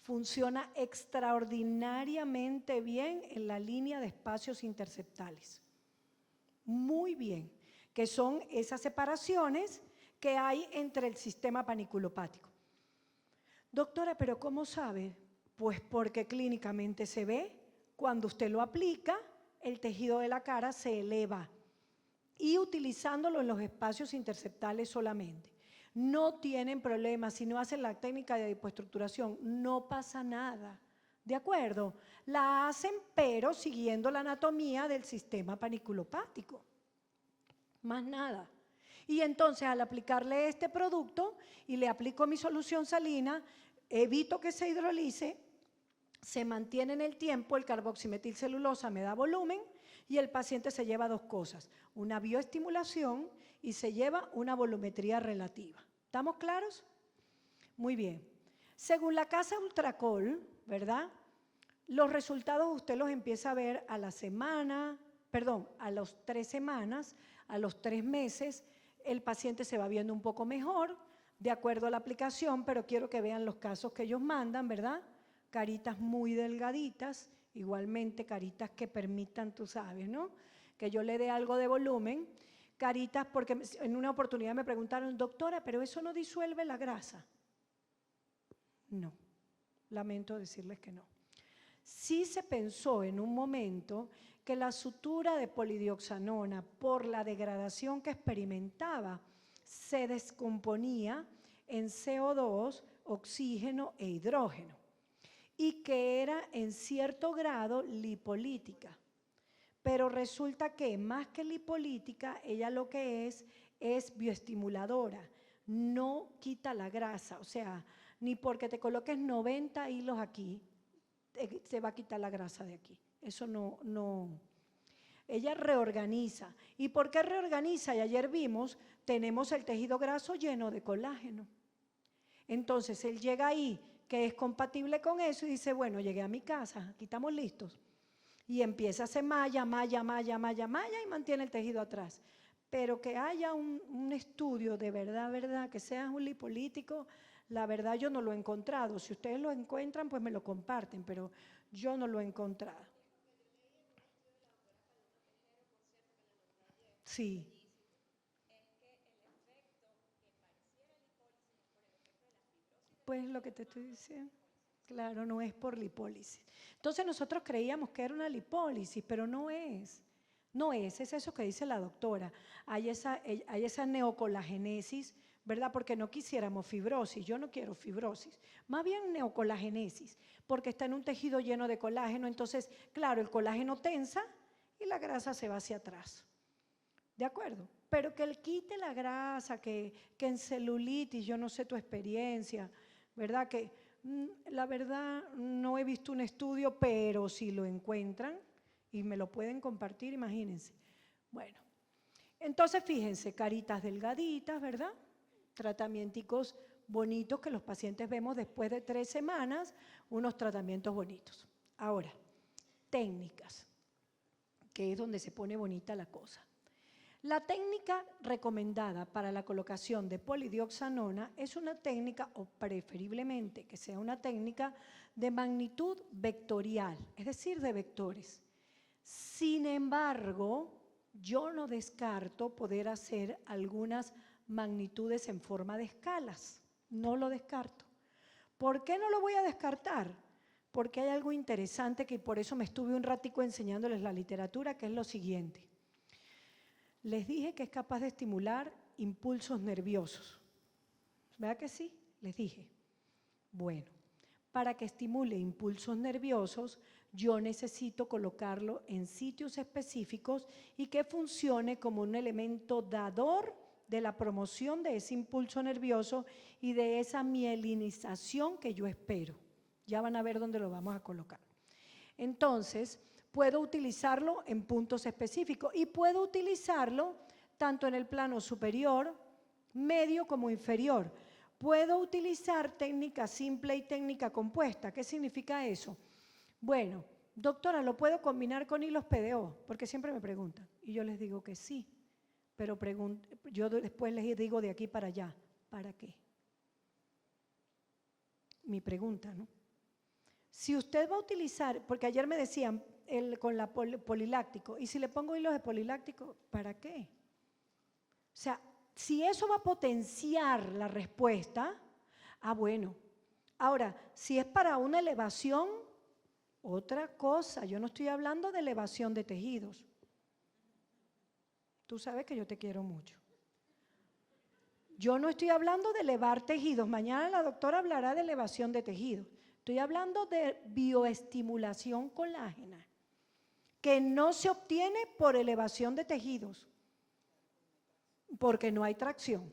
Funciona extraordinariamente bien en la línea de espacios interceptales. Muy bien, que son esas separaciones que hay entre el sistema paniculopático. Doctora, ¿pero cómo sabe? Pues porque clínicamente se ve, cuando usted lo aplica, el tejido de la cara se eleva y utilizándolo en los espacios interceptales solamente. No tienen problemas, si no hacen la técnica de lipoestructuración, no pasa nada. ¿De acuerdo? La hacen, pero siguiendo la anatomía del sistema paniculopático. Más nada. Y entonces, al aplicarle este producto y le aplico mi solución salina, evito que se hidrolice, se mantiene en el tiempo, el carboximetilcelulosa me da volumen y el paciente se lleva 2 cosas, una bioestimulación y se lleva una volumetría relativa. ¿Estamos claros? Muy bien. Según la casa Ultracol, ¿verdad? Los resultados usted los empieza a ver a la semana, perdón, a las 3 semanas, a los 3 meses, el paciente se va viendo un poco mejor, de acuerdo a la aplicación, pero quiero que vean los casos que ellos mandan, ¿verdad? Caritas muy delgaditas, igualmente caritas que permitan, tú sabes, ¿no? Que yo le dé algo de volumen. Caritas, porque en una oportunidad me preguntaron, doctora, ¿pero eso no disuelve la grasa? No, lamento decirles que no. Sí se pensó en un momento que la sutura de polidioxanona, por la degradación que experimentaba, se descomponía en CO2, oxígeno e hidrógeno, y que era en cierto grado lipolítica. Pero resulta que más que lipolítica, ella lo que es bioestimuladora, no quita la grasa, o sea, ni porque te coloques 90 hilos aquí, se va a quitar la grasa de aquí. Eso no. Ella reorganiza. ¿Y por qué reorganiza? Y ayer vimos, tenemos el tejido graso lleno de colágeno. Entonces, él llega ahí, que es compatible con eso, y dice, bueno, llegué a mi casa, aquí estamos listos. Y empieza a hacer malla, y mantiene el tejido atrás. Pero que haya un estudio de verdad, que sea un lipolítico, la verdad yo no lo he encontrado. Si ustedes lo encuentran, pues me lo comparten, pero yo no lo he encontrado. Sí. Pues lo que te estoy diciendo. Claro, no es por lipólisis. Entonces nosotros creíamos que era una lipólisis, pero no es. No es eso que dice la doctora. Hay esa neocolagénesis, ¿verdad? Porque no quisiéramos fibrosis, yo no quiero fibrosis, más bien neocolagénesis, porque está en un tejido lleno de colágeno, entonces, claro, el colágeno tensa y la grasa se va hacia atrás. ¿De acuerdo? Pero que él quite la grasa, que en celulitis, yo no sé tu experiencia, ¿verdad? Que la verdad no he visto un estudio, pero si lo encuentran y me lo pueden compartir, imagínense. Bueno, entonces fíjense, caritas delgaditas, ¿verdad? Tratamientos bonitos que los pacientes vemos después de 3 semanas, unos tratamientos bonitos. Ahora, técnicas, que es donde se pone bonita la cosa. La técnica recomendada para la colocación de polidioxanona es una técnica, o preferiblemente que sea una técnica de magnitud vectorial, es decir, de vectores. Sin embargo, yo no descarto poder hacer algunas magnitudes en forma de escalas, no lo descarto. ¿Por qué no lo voy a descartar? Porque hay algo interesante que por eso me estuve un ratico enseñándoles la literatura, que es lo siguiente. Les dije que es capaz de estimular impulsos nerviosos. ¿Verdad que sí? Les dije. Bueno, para que estimule impulsos nerviosos, yo necesito colocarlo en sitios específicos y que funcione como un elemento dador de la promoción de ese impulso nervioso y de esa mielinización que yo espero. Ya van a ver dónde lo vamos a colocar. Entonces, puedo utilizarlo en puntos específicos y puedo utilizarlo tanto en el plano superior, medio como inferior. Puedo utilizar técnica simple y técnica compuesta. ¿Qué significa eso? Bueno, doctora, ¿lo puedo combinar con hilos PDO? Porque siempre me preguntan y yo les digo que sí, pero yo después les digo de aquí para allá, ¿para qué? Mi pregunta, ¿no? Si usted va a utilizar, porque ayer me decían con la poliláctico, y si le pongo hilos de poliláctico, ¿para qué? O sea, si eso va a potenciar la respuesta, bueno. Ahora, si es para una elevación, otra cosa, yo no estoy hablando de elevación de tejidos. Tú sabes que yo te quiero mucho. Yo no estoy hablando de elevar tejidos, mañana la doctora hablará de elevación de tejidos. Estoy hablando de bioestimulación colágena, que no se obtiene por elevación de tejidos, porque no hay tracción.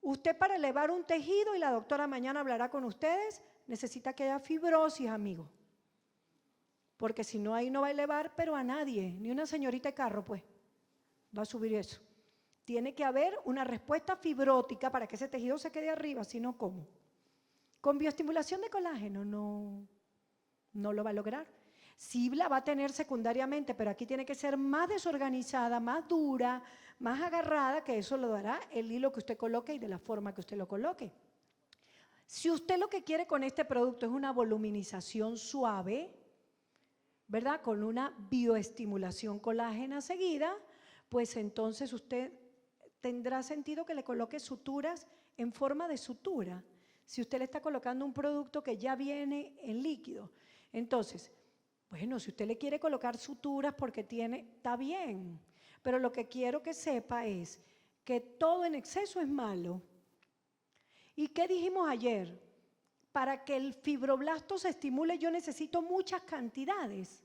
Usted para elevar un tejido, y la doctora mañana hablará con ustedes, necesita que haya fibrosis, amigo. Porque si no, ahí no va a elevar, pero a nadie, ni una señorita de carro, pues, va a subir eso. Tiene que haber una respuesta fibrótica para que ese tejido se quede arriba, si no, ¿cómo? Con bioestimulación de colágeno no lo va a lograr. Sí la va a tener secundariamente, pero aquí tiene que ser más desorganizada, más dura, más agarrada, que eso lo dará el hilo que usted coloque y de la forma que usted lo coloque. Si usted lo que quiere con este producto es una voluminización suave, ¿verdad? Con una bioestimulación colágena seguida, pues entonces usted tendrá sentido que le coloque suturas en forma de sutura. Si usted le está colocando un producto que ya viene en líquido. Entonces, bueno, si usted le quiere colocar suturas porque está bien. Pero lo que quiero que sepa es que todo en exceso es malo. ¿Y qué dijimos ayer? Para que el fibroblasto se estimule yo necesito muchas cantidades.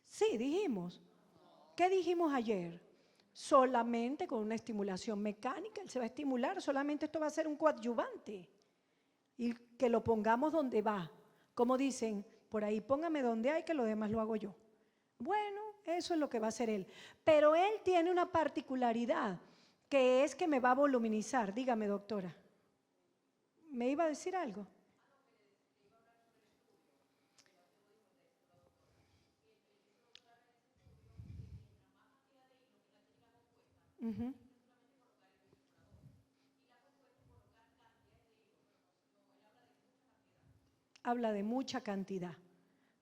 Sí, dijimos. ¿Qué dijimos ayer? Solamente con una estimulación mecánica, él se va a estimular, solamente esto va a ser un coadyuvante. Y que lo pongamos donde va. Como dicen, por ahí póngame donde hay, que lo demás lo hago yo. Bueno, eso es lo que va a hacer él. Pero él tiene una particularidad, que es que me va a voluminizar. Dígame, doctora. ¿Me iba a decir algo? Uh-huh. Habla de mucha cantidad,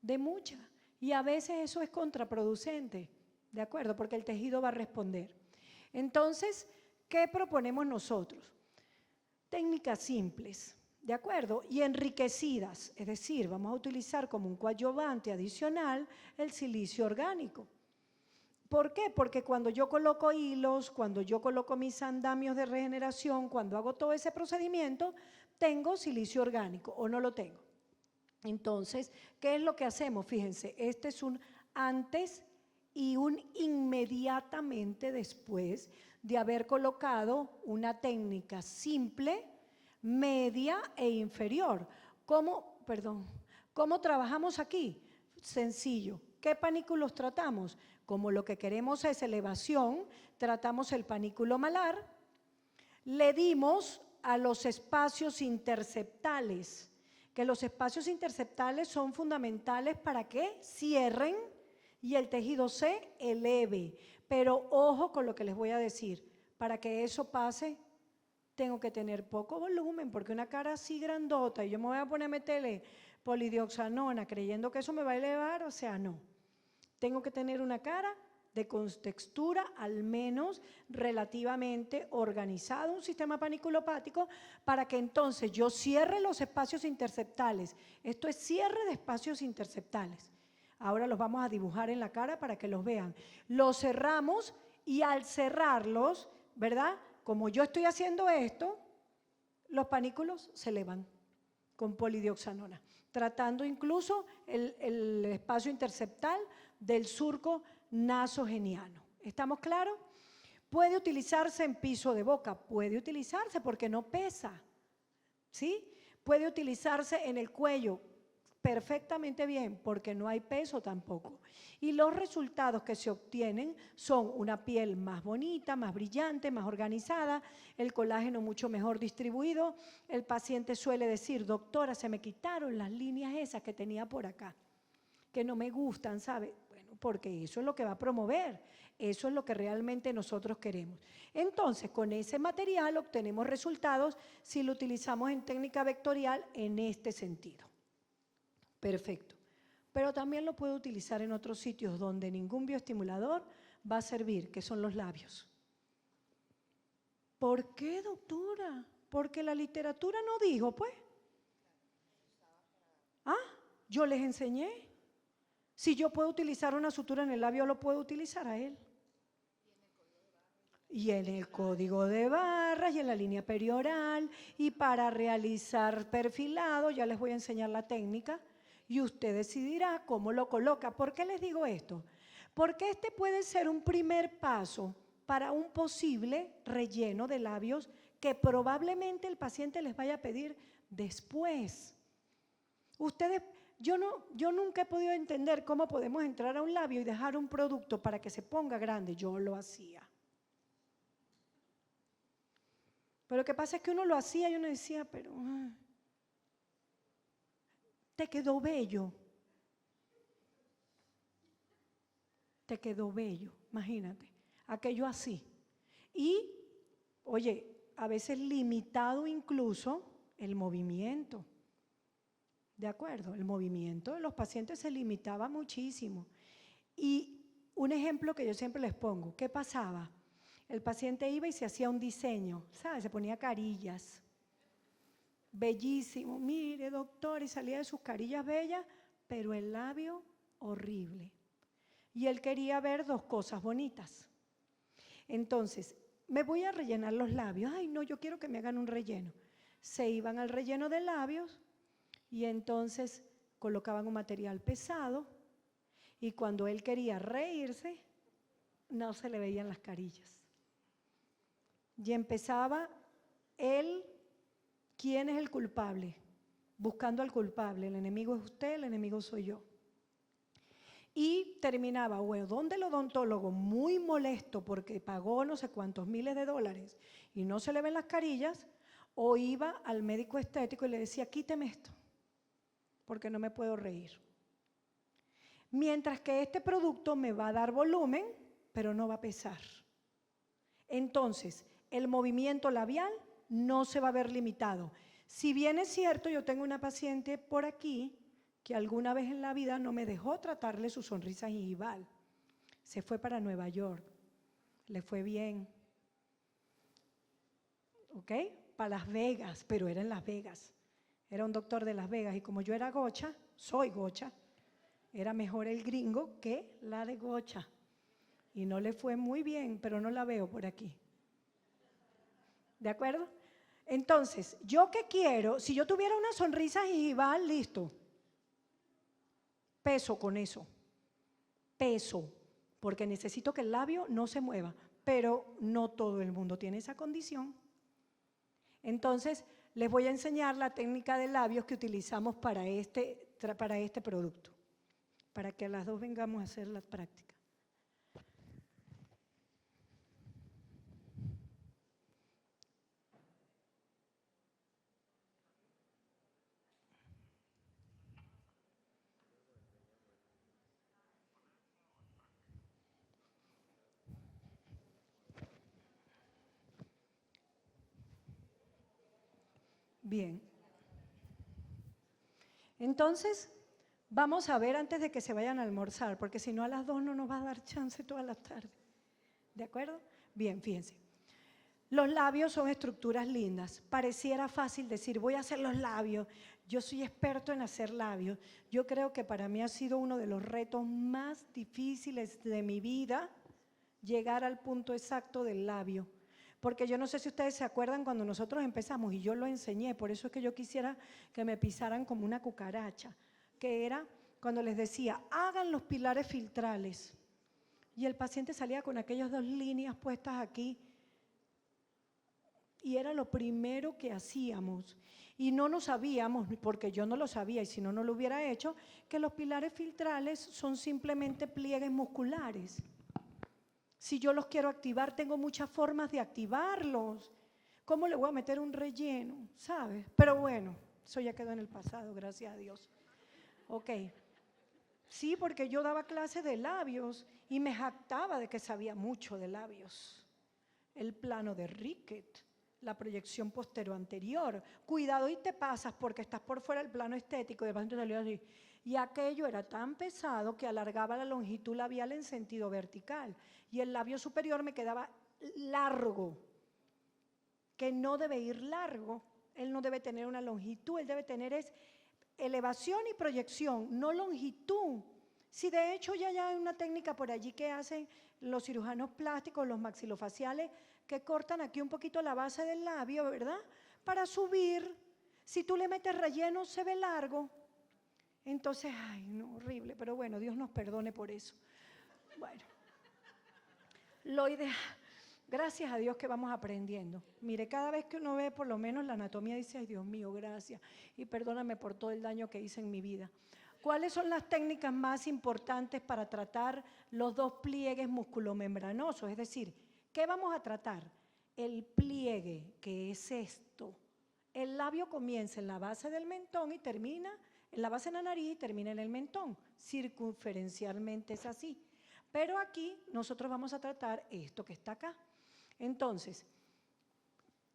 de mucha. Y a veces eso es contraproducente, ¿de acuerdo? Porque el tejido va a responder. Entonces, ¿qué proponemos nosotros? Técnicas simples, ¿de acuerdo? Y enriquecidas, es decir, vamos a utilizar como un coadyuvante adicional el silicio orgánico. ¿Por qué? Porque cuando yo coloco hilos, cuando yo coloco mis andamios de regeneración, cuando hago todo ese procedimiento, tengo silicio orgánico o no lo tengo. Entonces, ¿qué es lo que hacemos? Fíjense, este es un antes y un inmediatamente después de haber colocado una técnica simple, media e inferior. ¿Cómo trabajamos aquí? Sencillo. ¿Qué panículos tratamos? Como lo que queremos es elevación, tratamos el panículo malar, le dimos a los espacios interceptales, que los espacios interceptales son fundamentales para que cierren y el tejido se eleve. Pero ojo con lo que les voy a decir, para que eso pase tengo que tener poco volumen, porque una cara así grandota y yo me voy a poner a meterle polidioxanona creyendo que eso me va a elevar, o sea, no. Tengo que tener una cara de contextura al menos relativamente organizado, un sistema paniculopático, para que entonces yo cierre los espacios interceptales. Esto es cierre de espacios interceptales. Ahora los vamos a dibujar en la cara para que los vean. Los cerramos y al cerrarlos, ¿verdad? Como yo estoy haciendo esto, los panículos se elevan con polidioxanona, tratando incluso el espacio interceptal del surco nasogeniano. ¿Estamos claros? Puede utilizarse en piso de boca, puede utilizarse porque no pesa, ¿sí? Puede utilizarse en el cuello perfectamente bien porque no hay peso tampoco. Y los resultados que se obtienen son una piel más bonita, más brillante, más organizada, el colágeno mucho mejor distribuido. El paciente suele decir, doctora, se me quitaron las líneas esas que tenía por acá, que no me gustan, ¿sabe? Bueno, porque eso es lo que va a promover, eso es lo que realmente nosotros queremos. Entonces, con ese material obtenemos resultados si lo utilizamos en técnica vectorial en este sentido. Perfecto. Pero también lo puedo utilizar en otros sitios donde ningún bioestimulador va a servir, que son los labios. ¿Por qué, doctora? Porque la literatura no dijo, pues. Yo les enseñé. Si yo puedo utilizar una sutura en el labio, lo puedo utilizar a él. Y en el código de barras y en la línea perioral. Y para realizar perfilado, ya les voy a enseñar la técnica. Y usted decidirá cómo lo coloca. ¿Por qué les digo esto? Porque este puede ser un primer paso para un posible relleno de labios que probablemente el paciente les vaya a pedir después. Yo nunca he podido entender cómo podemos entrar a un labio y dejar un producto para que se ponga grande. Yo lo hacía. Pero lo que pasa es que uno lo hacía y uno decía, pero te quedó bello. Te quedó bello, imagínate, aquello así. Y, oye, a veces limitado incluso el movimiento. ¿De acuerdo? El movimiento de los pacientes se limitaba muchísimo. Y un ejemplo que yo siempre les pongo, ¿qué pasaba? El paciente iba y se hacía un diseño, ¿sabes? Se ponía carillas. Bellísimo, mire doctor, y salía de sus carillas bellas, pero el labio horrible. Y él quería ver dos cosas bonitas. Entonces, me voy a rellenar los labios. Ay, no, yo quiero que me hagan un relleno. Se iban al relleno de labios y entonces colocaban un material pesado y cuando él quería reírse, no se le veían las carillas. Y empezaba él, ¿quién es el culpable? Buscando al culpable. El enemigo es usted, el enemigo soy yo. Y terminaba o donde el odontólogo muy molesto porque pagó no sé cuántos miles de dólares y no se le ven las carillas, o iba al médico estético y le decía, quíteme esto, porque no me puedo reír. Mientras que este producto me va a dar volumen, pero no va a pesar. Entonces, el movimiento labial no se va a ver limitado. Si bien es cierto, yo tengo una paciente por aquí que alguna vez en la vida no me dejó tratarle su sonrisa gingival. Se fue para Nueva York, le fue bien, ¿ok? Para Las Vegas, pero era en Las Vegas. Era un doctor de Las Vegas y como yo era gocha, soy gocha, era mejor el gringo que la de gocha. y no le fue muy bien, pero no la veo por aquí. ¿De acuerdo? Entonces, ¿yo qué quiero? Si yo tuviera una sonrisa gingival, listo. Peso con eso. Peso, porque necesito que el labio no se mueva, pero no todo el mundo tiene esa condición. Entonces, les voy a enseñar la técnica de labios que utilizamos para este producto, para que a las dos vengamos a hacer la práctica. Bien. Entonces, vamos a ver antes de que se vayan a almorzar, porque si no a las 2 no nos va a dar chance toda la tarde. ¿De acuerdo? Bien, fíjense. Los labios son estructuras lindas. Pareciera fácil decir, voy a hacer los labios. Yo soy experto en hacer labios. Yo creo que para mí ha sido uno de los retos más difíciles de mi vida llegar al punto exacto del labio. Porque yo no sé si ustedes se acuerdan cuando nosotros empezamos, y yo lo enseñé, por eso es que yo quisiera que me pisaran como una cucaracha, que era cuando les decía, hagan los pilares filtrales. Y el paciente salía con aquellas 2 líneas puestas aquí, y era lo primero que hacíamos. Y no nos sabíamos, porque yo no lo sabía, y si no, no lo hubiera hecho, que los pilares filtrales son simplemente pliegues musculares. Si yo los quiero activar, tengo muchas formas de activarlos. ¿Cómo le voy a meter un relleno? ¿Sabes? Pero bueno, eso ya quedó en el pasado, gracias a Dios. Ok. Sí, porque yo daba clases de labios y me jactaba de que sabía mucho de labios. El plano de Rickett, la proyección postero-anterior. Cuidado y te pasas porque estás por fuera del plano estético y de paciente salió así. Y aquello era tan pesado que alargaba la longitud labial en sentido vertical. Y el labio superior me quedaba largo, que no debe ir largo. Él no debe tener una longitud, él debe tener es elevación y proyección, no longitud. Si de hecho ya hay una técnica por allí que hacen los cirujanos plásticos, los maxilofaciales, que cortan aquí un poquito la base del labio, ¿verdad? Para subir. Si tú le metes relleno, se ve largo. Entonces, ay, no, horrible, pero bueno, Dios nos perdone por eso. Bueno, lo ideal, gracias a Dios que vamos aprendiendo. Mire, cada vez que uno ve por lo menos la anatomía, dice, ay, Dios mío, gracias, y perdóname por todo el daño que hice en mi vida. ¿Cuáles son las técnicas más importantes para tratar los 2 pliegues musculomembranosos? Es decir, ¿qué vamos a tratar? El pliegue, que es esto. El labio comienza en la base del mentón y termina en la base de la nariz y termina en el mentón. Circunferencialmente es así. Pero aquí nosotros vamos a tratar esto que está acá. Entonces,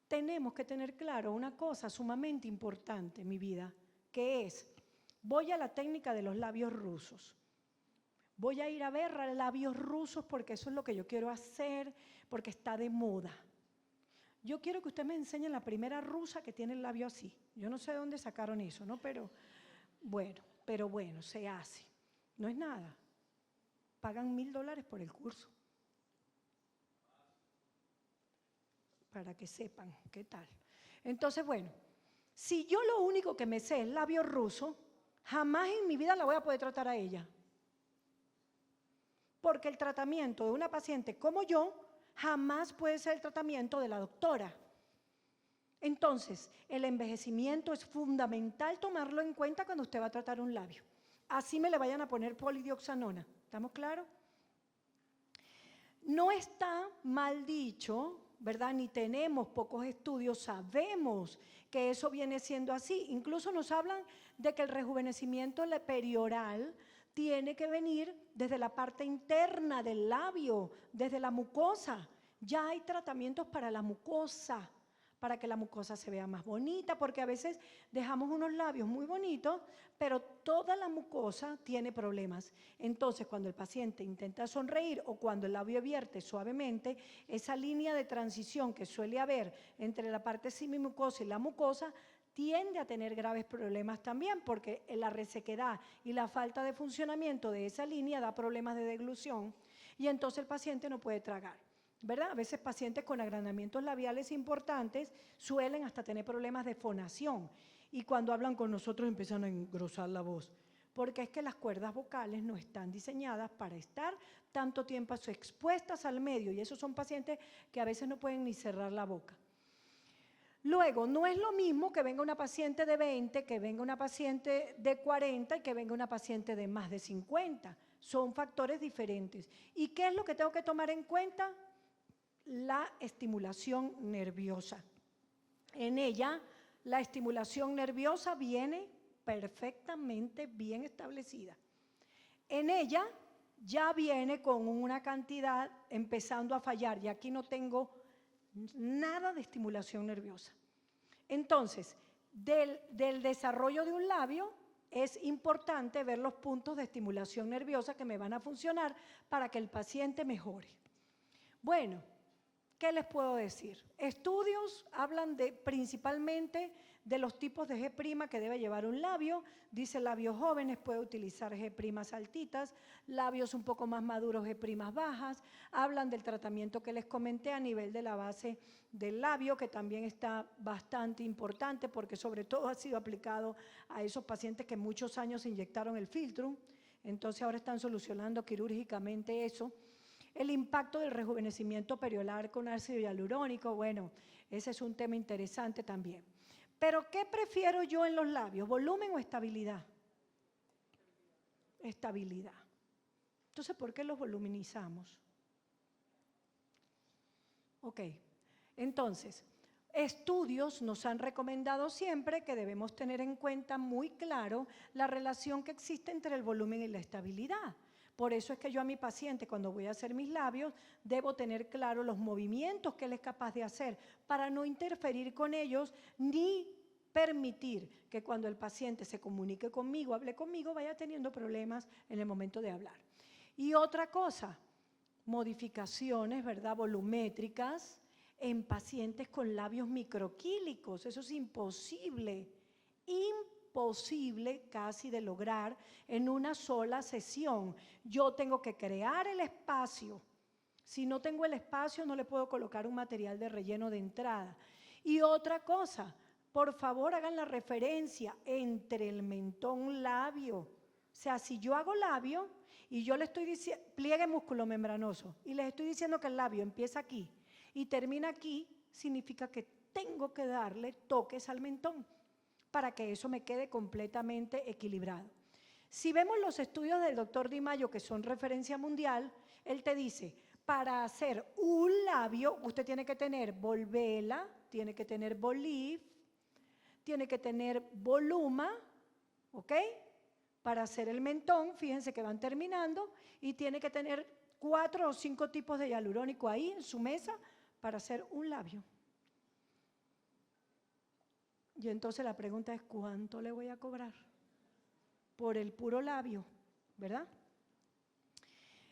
tenemos que tener claro una cosa sumamente importante en mi vida, que es, voy a la técnica de los labios rusos. Voy a ir a ver labios rusos porque eso es lo que yo quiero hacer, porque está de moda. Yo quiero que usted me enseñe la primera rusa que tiene el labio así. Yo no sé de dónde sacaron eso, ¿no? Pero bueno, se hace. No es nada. Pagan $1000 por el curso. Para que sepan qué tal. Entonces, bueno, si yo lo único que me sé es labio ruso, jamás en mi vida la voy a poder tratar a ella. Porque el tratamiento de una paciente como yo jamás puede ser el tratamiento de la doctora. Entonces, el envejecimiento es fundamental tomarlo en cuenta cuando usted va a tratar un labio. Así me le vayan a poner polidioxanona. ¿Estamos claros? No está mal dicho, ¿verdad? Ni tenemos pocos estudios, sabemos que eso viene siendo así. Incluso nos hablan de que el rejuvenecimiento perioral tiene que venir desde la parte interna del labio, desde la mucosa. Ya hay tratamientos para la mucosa, para que la mucosa se vea más bonita, porque a veces dejamos unos labios muy bonitos, pero toda la mucosa tiene problemas. Entonces, cuando el paciente intenta sonreír o cuando el labio vierte suavemente, esa línea de transición que suele haber entre la parte semimucosa y la mucosa tiende a tener graves problemas también, porque la resequedad y la falta de funcionamiento de esa línea da problemas de deglución. y entonces el paciente no puede tragar, ¿verdad? A veces pacientes con agrandamientos labiales importantes suelen hasta tener problemas de fonación y cuando hablan con nosotros empiezan a engrosar la voz, porque es que las cuerdas vocales no están diseñadas para estar tanto tiempo expuestas al medio y esos son pacientes que a veces no pueden ni cerrar la boca. Luego, no es lo mismo que venga una paciente de 20, que venga una paciente de 40 y que venga una paciente de más de 50. Son factores diferentes. ¿Y qué es lo que tengo que tomar en cuenta? La estimulación nerviosa. En ella, la estimulación nerviosa viene perfectamente bien establecida. En ella ya viene con una cantidad empezando a fallar y aquí no tengo nada de estimulación nerviosa. Entonces, del desarrollo de un labio es importante ver los puntos de estimulación nerviosa que me van a funcionar para que el paciente mejore. Bueno, ¿qué les puedo decir? Estudios hablan principalmente de los tipos de G' que debe llevar un labio. Dice labios jóvenes puede utilizar G' altitas, labios un poco más maduros G' bajas. Hablan del tratamiento que les comenté a nivel de la base del labio, que también está bastante importante porque sobre todo ha sido aplicado a esos pacientes que muchos años inyectaron el Philtrum. Entonces ahora están solucionando quirúrgicamente eso. El impacto del rejuvenecimiento periolar con ácido hialurónico, bueno, ese es un tema interesante también. Pero, ¿qué prefiero yo en los labios? ¿Volumen o estabilidad? Estabilidad. Entonces, ¿por qué los voluminizamos? Ok, entonces, estudios nos han recomendado siempre que debemos tener en cuenta muy claro la relación que existe entre el volumen y la estabilidad. Por eso es que yo a mi paciente, cuando voy a hacer mis labios, debo tener claro los movimientos que él es capaz de hacer para no interferir con ellos ni permitir que cuando el paciente se comunique conmigo, hable conmigo, vaya teniendo problemas en el momento de hablar. Y otra cosa, modificaciones, ¿verdad?, volumétricas en pacientes con labios microquílicos. Eso es imposible casi de lograr en una sola sesión. Yo tengo que crear el espacio. Si no tengo el espacio, no le puedo colocar un material de relleno de entrada. Y otra cosa, por favor hagan la referencia entre el mentón labio. O sea, si yo hago labio y yo le estoy diciendo, pliegue musculomembranoso, y les estoy diciendo que el labio empieza aquí y termina aquí, significa que tengo que darle toques al mentón para que eso me quede completamente equilibrado. Si vemos los estudios del doctor Di Maio, que son referencia mundial, él te dice, para hacer un labio, usted tiene que tener volvela, tiene que tener bolif, tiene que tener voluma, ¿ok? Para hacer el mentón, fíjense que van terminando, y tiene que tener 4 o 5 tipos de hialurónico ahí en su mesa para hacer un labio. Y entonces la pregunta es, ¿cuánto le voy a cobrar? Por el puro labio, ¿verdad?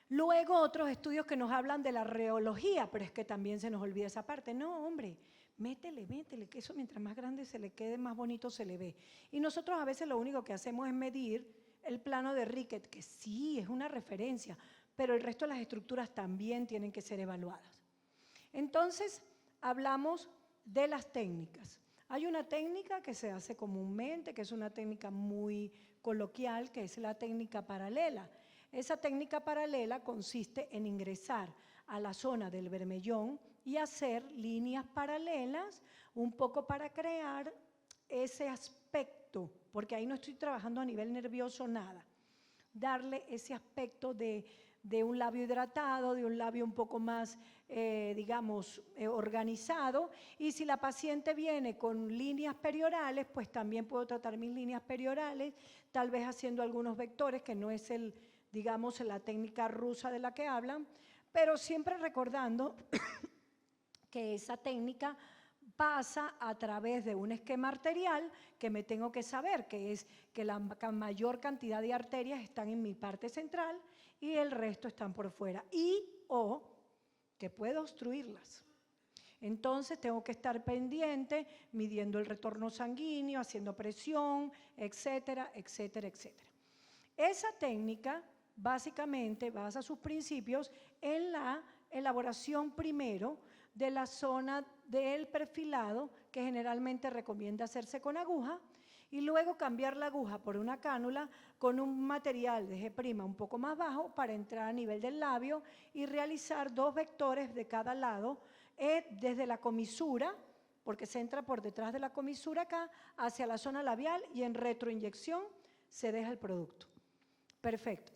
Luego otros estudios que nos hablan de la reología, pero es que también se nos olvida esa parte. No, hombre, métele, que eso mientras más grande se le quede, más bonito se le ve. Y nosotros a veces lo único que hacemos es medir el plano de Rickett, que sí, es una referencia, pero el resto de las estructuras también tienen que ser evaluadas. Entonces, hablamos de las técnicas. Hay una técnica que se hace comúnmente, que es una técnica muy coloquial, que es la técnica paralela. Esa técnica paralela consiste en ingresar a la zona del bermellón y hacer líneas paralelas, un poco para crear ese aspecto, porque ahí no estoy trabajando a nivel nervioso nada. Darle ese aspecto de un labio hidratado, de un labio un poco más, organizado. Y si la paciente viene con líneas periorales, pues también puedo tratar mis líneas periorales, tal vez haciendo algunos vectores, que no es la técnica rusa de la que hablan, pero siempre recordando que esa técnica pasa a través de un esquema arterial que me tengo que saber, que es que la mayor cantidad de arterias están en mi parte central y el resto están por fuera, o que puedo obstruirlas. Entonces tengo que estar pendiente, midiendo el retorno sanguíneo, haciendo presión, etcétera, etcétera, etcétera. Esa técnica básicamente basa sus principios en la elaboración primero de la zona del perfilado, que generalmente recomienda hacerse con aguja, y luego cambiar la aguja por una cánula con un material de G' un poco más bajo para entrar a nivel del labio y realizar 2 vectores de cada lado desde la comisura, porque se entra por detrás de la comisura acá, hacia la zona labial y en retroinyección se deja el producto. Perfecto.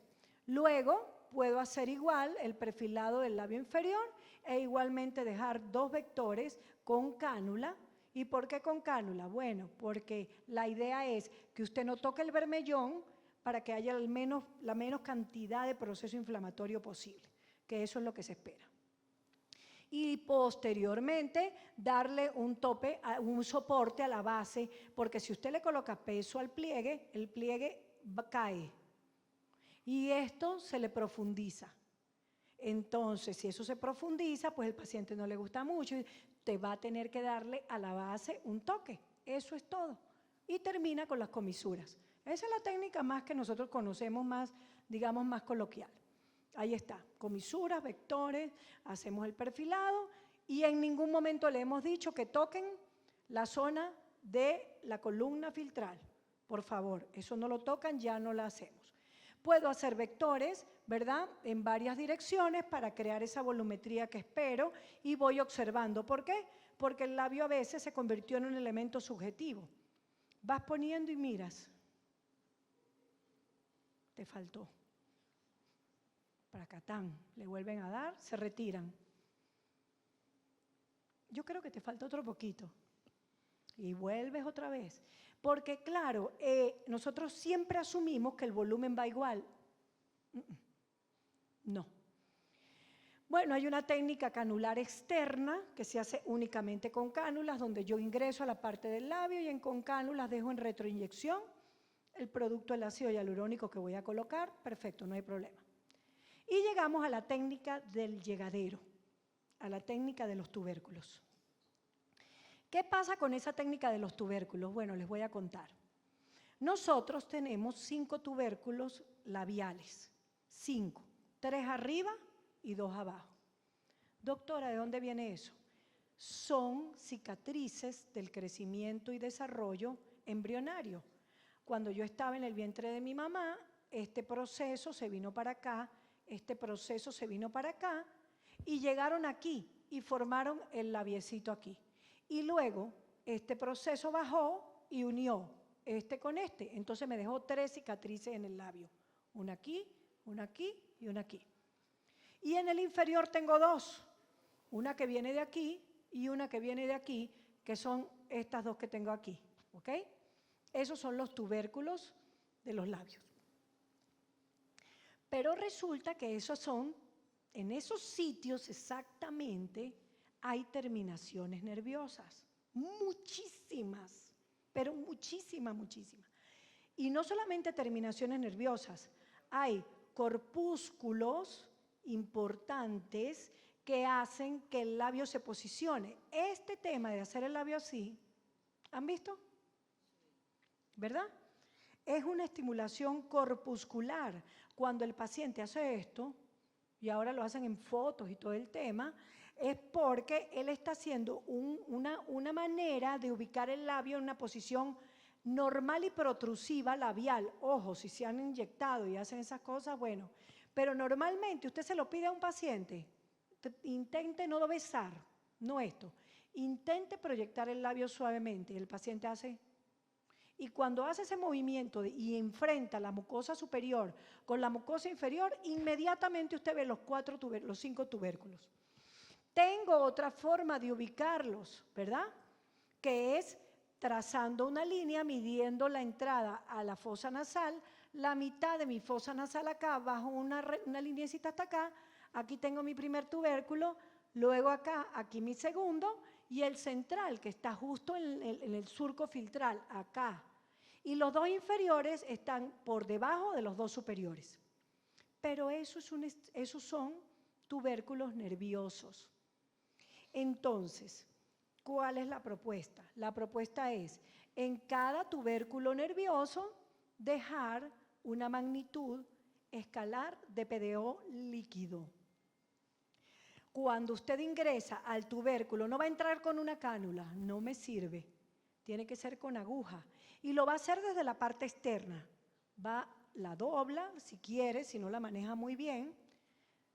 Luego puedo hacer igual el perfilado del labio inferior e igualmente dejar 2 vectores con cánula. ¿Y por qué con cánula? Bueno, porque la idea es que usted no toque el bermellón para que haya la menos cantidad de proceso inflamatorio posible, que eso es lo que se espera. Y posteriormente darle un soporte a la base, porque si usted le coloca peso al pliegue, el pliegue cae. Y esto se le profundiza. Entonces, si eso se profundiza, pues el paciente no le gusta mucho y te va a tener que darle a la base un toque. Eso es todo. Y termina con las comisuras. Esa es la técnica más que nosotros conocemos más, digamos, más coloquial. Ahí está, comisuras, vectores, hacemos el perfilado y en ningún momento le hemos dicho que toquen la zona de la columna filtral. Por favor, eso no lo tocan, ya no lo hacemos. Puedo hacer vectores, ¿verdad?, en varias direcciones para crear esa volumetría que espero y voy observando. ¿Por qué? Porque el labio a veces se convirtió en un elemento subjetivo. Vas poniendo y miras. Te faltó. Pracatán, le vuelven a dar, se retiran. Yo creo que te falta otro poquito. Y vuelves otra vez. Porque claro, nosotros siempre asumimos que el volumen va igual. No. Bueno, hay una técnica canular externa que se hace únicamente con cánulas, donde yo ingreso a la parte del labio y con cánulas dejo en retroinyección el producto del ácido hialurónico que voy a colocar. Perfecto, no hay problema. Y llegamos a la técnica del llegadero, a la técnica de los tubérculos. ¿Qué pasa con esa técnica de los tubérculos? Bueno, les voy a contar. Nosotros tenemos 5 tubérculos labiales, 5, 3 arriba y 2 abajo. Doctora, ¿de dónde viene eso? Son cicatrices del crecimiento y desarrollo embrionario. Cuando yo estaba en el vientre de mi mamá, este proceso se vino para acá, este proceso se vino para acá y llegaron aquí y formaron el labiecito aquí. Y luego este proceso bajó y unió este con este. Entonces me dejó 3 cicatrices en el labio. Una aquí y una aquí. Y en el inferior tengo 2. Una que viene de aquí y una que viene de aquí, que son estas 2 que tengo aquí. ¿Ok? Esos son los tubérculos de los labios. Pero resulta que en esos sitios exactamente hay terminaciones nerviosas, muchísimas, pero muchísimas. Y no solamente terminaciones nerviosas, hay corpúsculos importantes que hacen que el labio se posicione. Este tema de hacer el labio así, ¿han visto? ¿Verdad? Es una estimulación corpuscular. Cuando el paciente hace esto, y ahora lo hacen en fotos y todo el tema, es porque él está haciendo una manera de ubicar el labio en una posición normal y protrusiva labial. Ojo, si se han inyectado y hacen esas cosas, bueno. Pero normalmente usted se lo pide a un paciente, intente no besar, no esto, intente proyectar el labio suavemente y el paciente hace. Y cuando hace ese movimiento y enfrenta la mucosa superior con la mucosa inferior, inmediatamente usted ve los 5 tubérculos. Tengo otra forma de ubicarlos, ¿verdad? Que es trazando una línea, midiendo la entrada a la fosa nasal, la mitad de mi fosa nasal acá, bajo una lineecita hasta acá, aquí tengo mi primer tubérculo, luego acá, aquí mi segundo, y el central, que está justo en el surco filtral, acá. Y los 2 inferiores están por debajo de los 2 superiores. Pero esos son tubérculos nerviosos. Entonces, ¿cuál es la propuesta? La propuesta es, en cada tubérculo nervioso, dejar una magnitud escalar de PDO líquido. Cuando usted ingresa al tubérculo, no va a entrar con una cánula, no me sirve. Tiene que ser con aguja. Y lo va a hacer desde la parte externa. La dobla, si quiere, si no la maneja muy bien.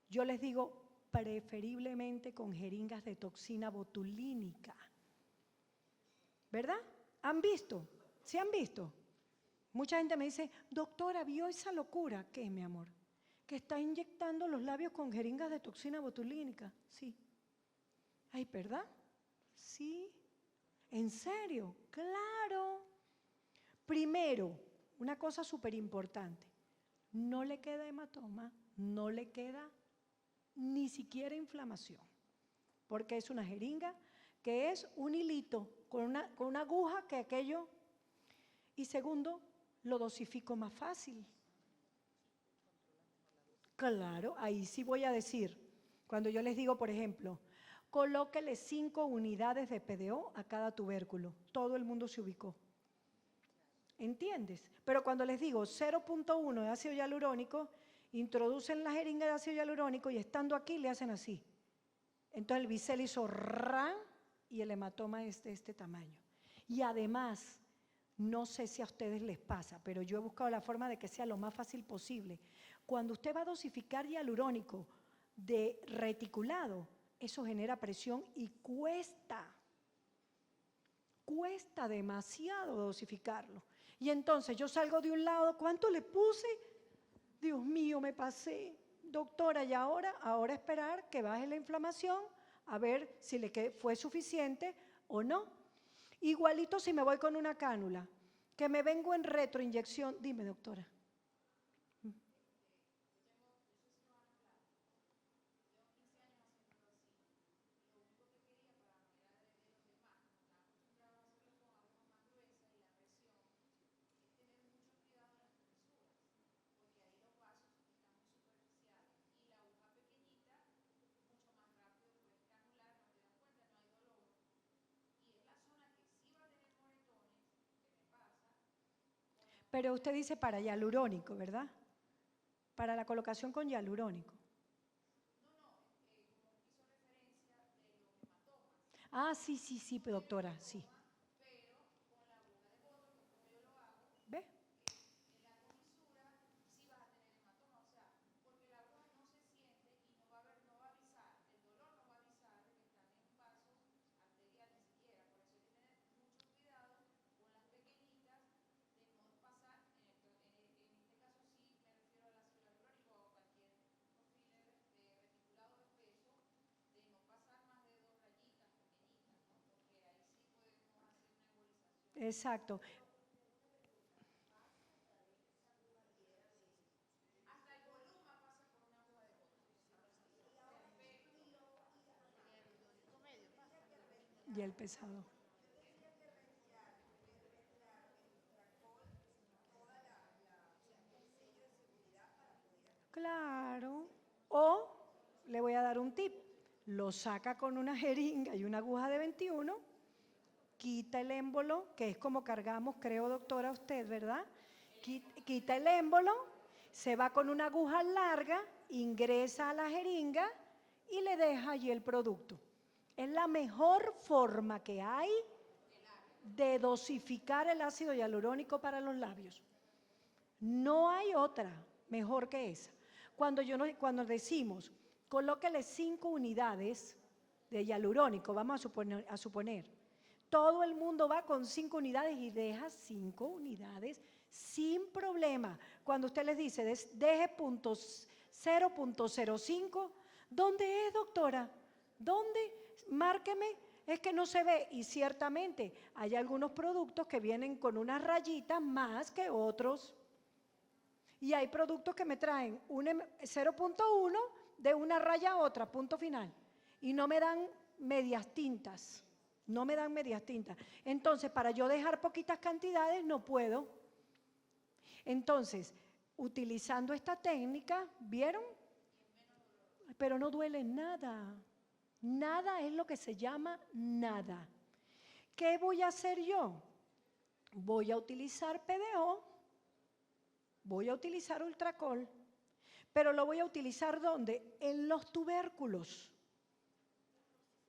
Yo les digo, preferiblemente con jeringas de toxina botulínica. ¿Verdad? ¿Han visto? ¿Sí han visto? Mucha gente me dice, doctora, ¿vio esa locura? ¿Qué, mi amor? Que está inyectando los labios con jeringas de toxina botulínica. Sí. Ay, ¿verdad? Sí. ¿En serio? Claro. Primero, una cosa súper importante, no le queda hematoma, no le queda ni siquiera inflamación, porque es una jeringa que es un hilito con una aguja que aquello. Y segundo, lo dosifico más fácil. Claro, ahí sí voy a decir, cuando yo les digo, por ejemplo, colóquele 5 unidades de PDO a cada tubérculo, todo el mundo se ubicó. ¿Entiendes? Pero cuando les digo 0.1 de ácido hialurónico, introducen la jeringa de ácido hialurónico y estando aquí le hacen así. Entonces el bisel hizo ran y el hematoma es de este tamaño. Y además, no sé si a ustedes les pasa, pero yo he buscado la forma de que sea lo más fácil posible. Cuando usted va a dosificar hialurónico de reticulado, eso genera presión y cuesta demasiado dosificarlo. Y entonces yo salgo de un lado, ¿cuánto le puse? Dios mío, me pasé. Doctora, y ahora esperar que baje la inflamación, a ver si fue suficiente o no. Igualito si me voy con una cánula, que me vengo en retroinyección. Dime, doctora. Pero usted dice para hialurónico, ¿verdad? Para la colocación con hialurónico. Ah, sí, doctora, sí. ¿Ve? Exacto. Y el pesado. Claro. O le voy a dar un tip. Lo saca con una jeringa y una aguja de 21, quita el émbolo, que es como cargamos, creo, doctora, usted, ¿verdad? Quita el émbolo, se va con una aguja larga, ingresa a la jeringa y le deja allí el producto. Es la mejor forma que hay de dosificar el ácido hialurónico para los labios. No hay otra mejor que esa. Cuando decimos, colóquele 5 unidades de hialurónico, vamos a suponer, todo el mundo va con 5 unidades y deja 5 unidades sin problema. Cuando usted les dice, deje 0.05, ¿dónde es, doctora? ¿Dónde? Márqueme, es que no se ve. Y ciertamente hay algunos productos que vienen con unas rayitas más que otros. Y hay productos que me traen un 0.1 de una raya a otra, punto final. Y no me dan medias tintas. No me dan medias tintas. Entonces, para yo dejar poquitas cantidades, no puedo. Entonces, utilizando esta técnica, ¿vieron? Pero no duele nada. Nada es lo que se llama nada. ¿Qué voy a hacer yo? Voy a utilizar PDO. Voy a utilizar Ultracol Pero lo voy a utilizar ¿dónde? En los tubérculos.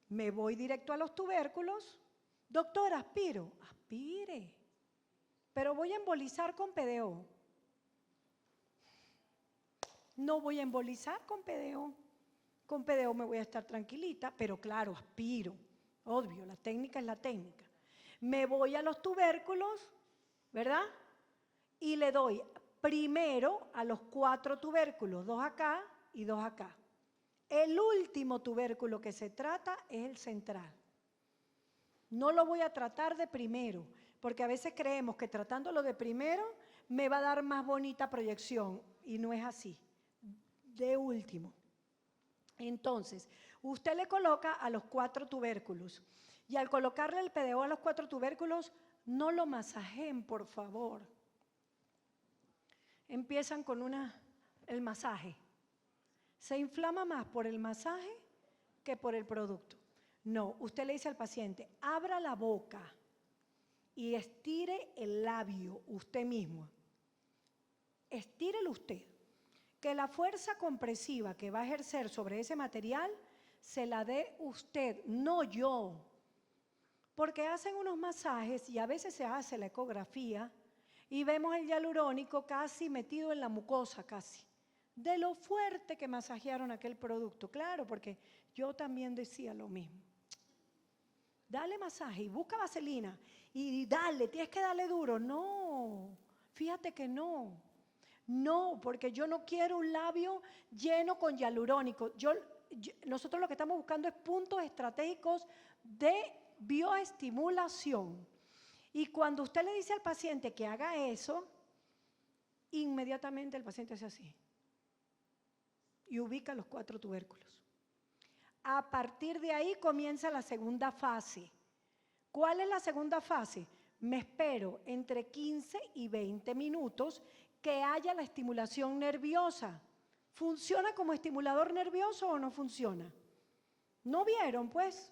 Me voy directo a los tubérculos. Doctor, aspiro. Aspire. Pero voy a embolizar con PDO. No voy a embolizar con PDO. Con PDO me voy a estar tranquilita, pero claro, aspiro. Obvio, la técnica es la técnica. Me voy a los tubérculos, ¿verdad? Y le doy primero a los 4 tubérculos, 2 acá y 2 acá. El último tubérculo que se trata es el central. No lo voy a tratar de primero, porque a veces creemos que tratándolo de primero me va a dar más bonita proyección, y no es así. De último. Entonces, usted le coloca a los 4 tubérculos, y al colocarle el PDO a los 4 tubérculos, no lo masajeen, por favor. Empiezan con el masaje. Se inflama más por el masaje que por el producto. No, usted le dice al paciente, abra la boca y estire el labio usted mismo. Estírelo usted. Que la fuerza compresiva que va a ejercer sobre ese material se la dé usted, no yo. Porque hacen unos masajes y a veces se hace la ecografía y vemos el hialurónico casi metido en la mucosa, casi. De lo fuerte que masajearon aquel producto. Claro, porque yo también decía lo mismo. Dale masaje y busca vaselina y dale, tienes que darle duro. No, fíjate que no. No, porque yo no quiero un labio lleno con hialurónico. Nosotros lo que estamos buscando es puntos estratégicos de bioestimulación. Y cuando usted le dice al paciente que haga eso, inmediatamente el paciente hace así y ubica los 4 tubérculos. A partir de ahí comienza la segunda fase. ¿Cuál es la segunda fase? Me espero entre 15 y 20 minutos que haya la estimulación nerviosa. ¿Funciona como estimulador nervioso o no funciona? ¿No vieron, pues?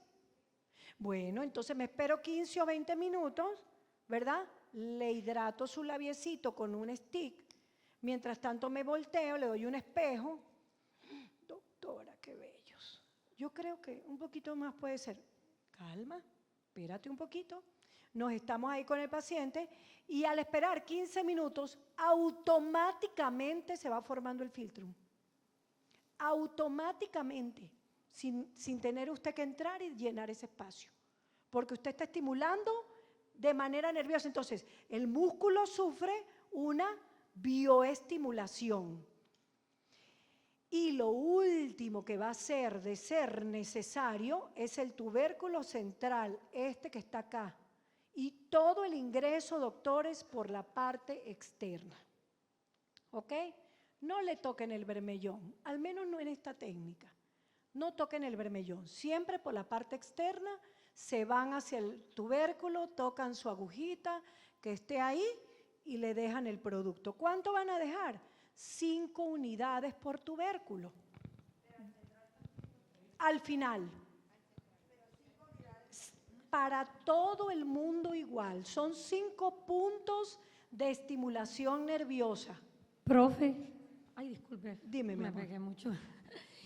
Bueno, entonces me espero 15 o 20 minutos, ¿verdad? Le hidrato su labiecito con un stick. Mientras tanto me volteo, le doy un espejo. Doctora, qué bellos. Yo creo que un poquito más puede ser. Calma, espérate un poquito. Nos estamos ahí con el paciente y al esperar 15 minutos, automáticamente se va formando el filtrum. Automáticamente, sin tener usted que entrar y llenar ese espacio. Porque usted está estimulando de manera nerviosa. Entonces, el músculo sufre una bioestimulación. Y lo último que va a ser de ser necesario es el tubérculo central, este que está acá. Y todo el ingreso, doctores, por la parte externa. ¿Ok? No le toquen el bermellón, al menos no en esta técnica. No toquen el bermellón, siempre por la parte externa, se van hacia el tubérculo, tocan su agujita que esté ahí y le dejan el producto. ¿Cuánto van a dejar? 5 unidades por tubérculo. Al final. Para todo el mundo igual. Son 5 puntos de estimulación nerviosa. Profe, ay, disculpe. Dime, mi me amor. pegué mucho.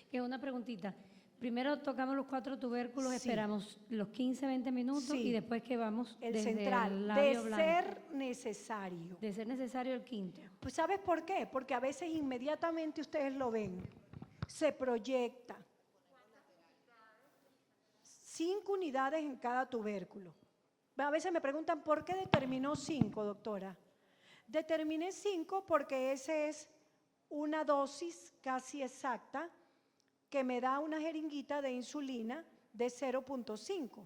Que una preguntita. Primero tocamos los 4 tubérculos, Sí. esperamos los 15, 20 minutos Sí. y después que vamos El desde central, el de labio blanco. ser necesario. De ser necesario el quinto. Pues ¿sabes por qué? Porque a veces inmediatamente ustedes lo ven, se proyecta. 5 unidades en cada tubérculo. A veces me preguntan, ¿por qué determinó 5, doctora? Determiné 5 porque esa es una dosis casi exacta que me da una jeringuita de insulina de 0.5.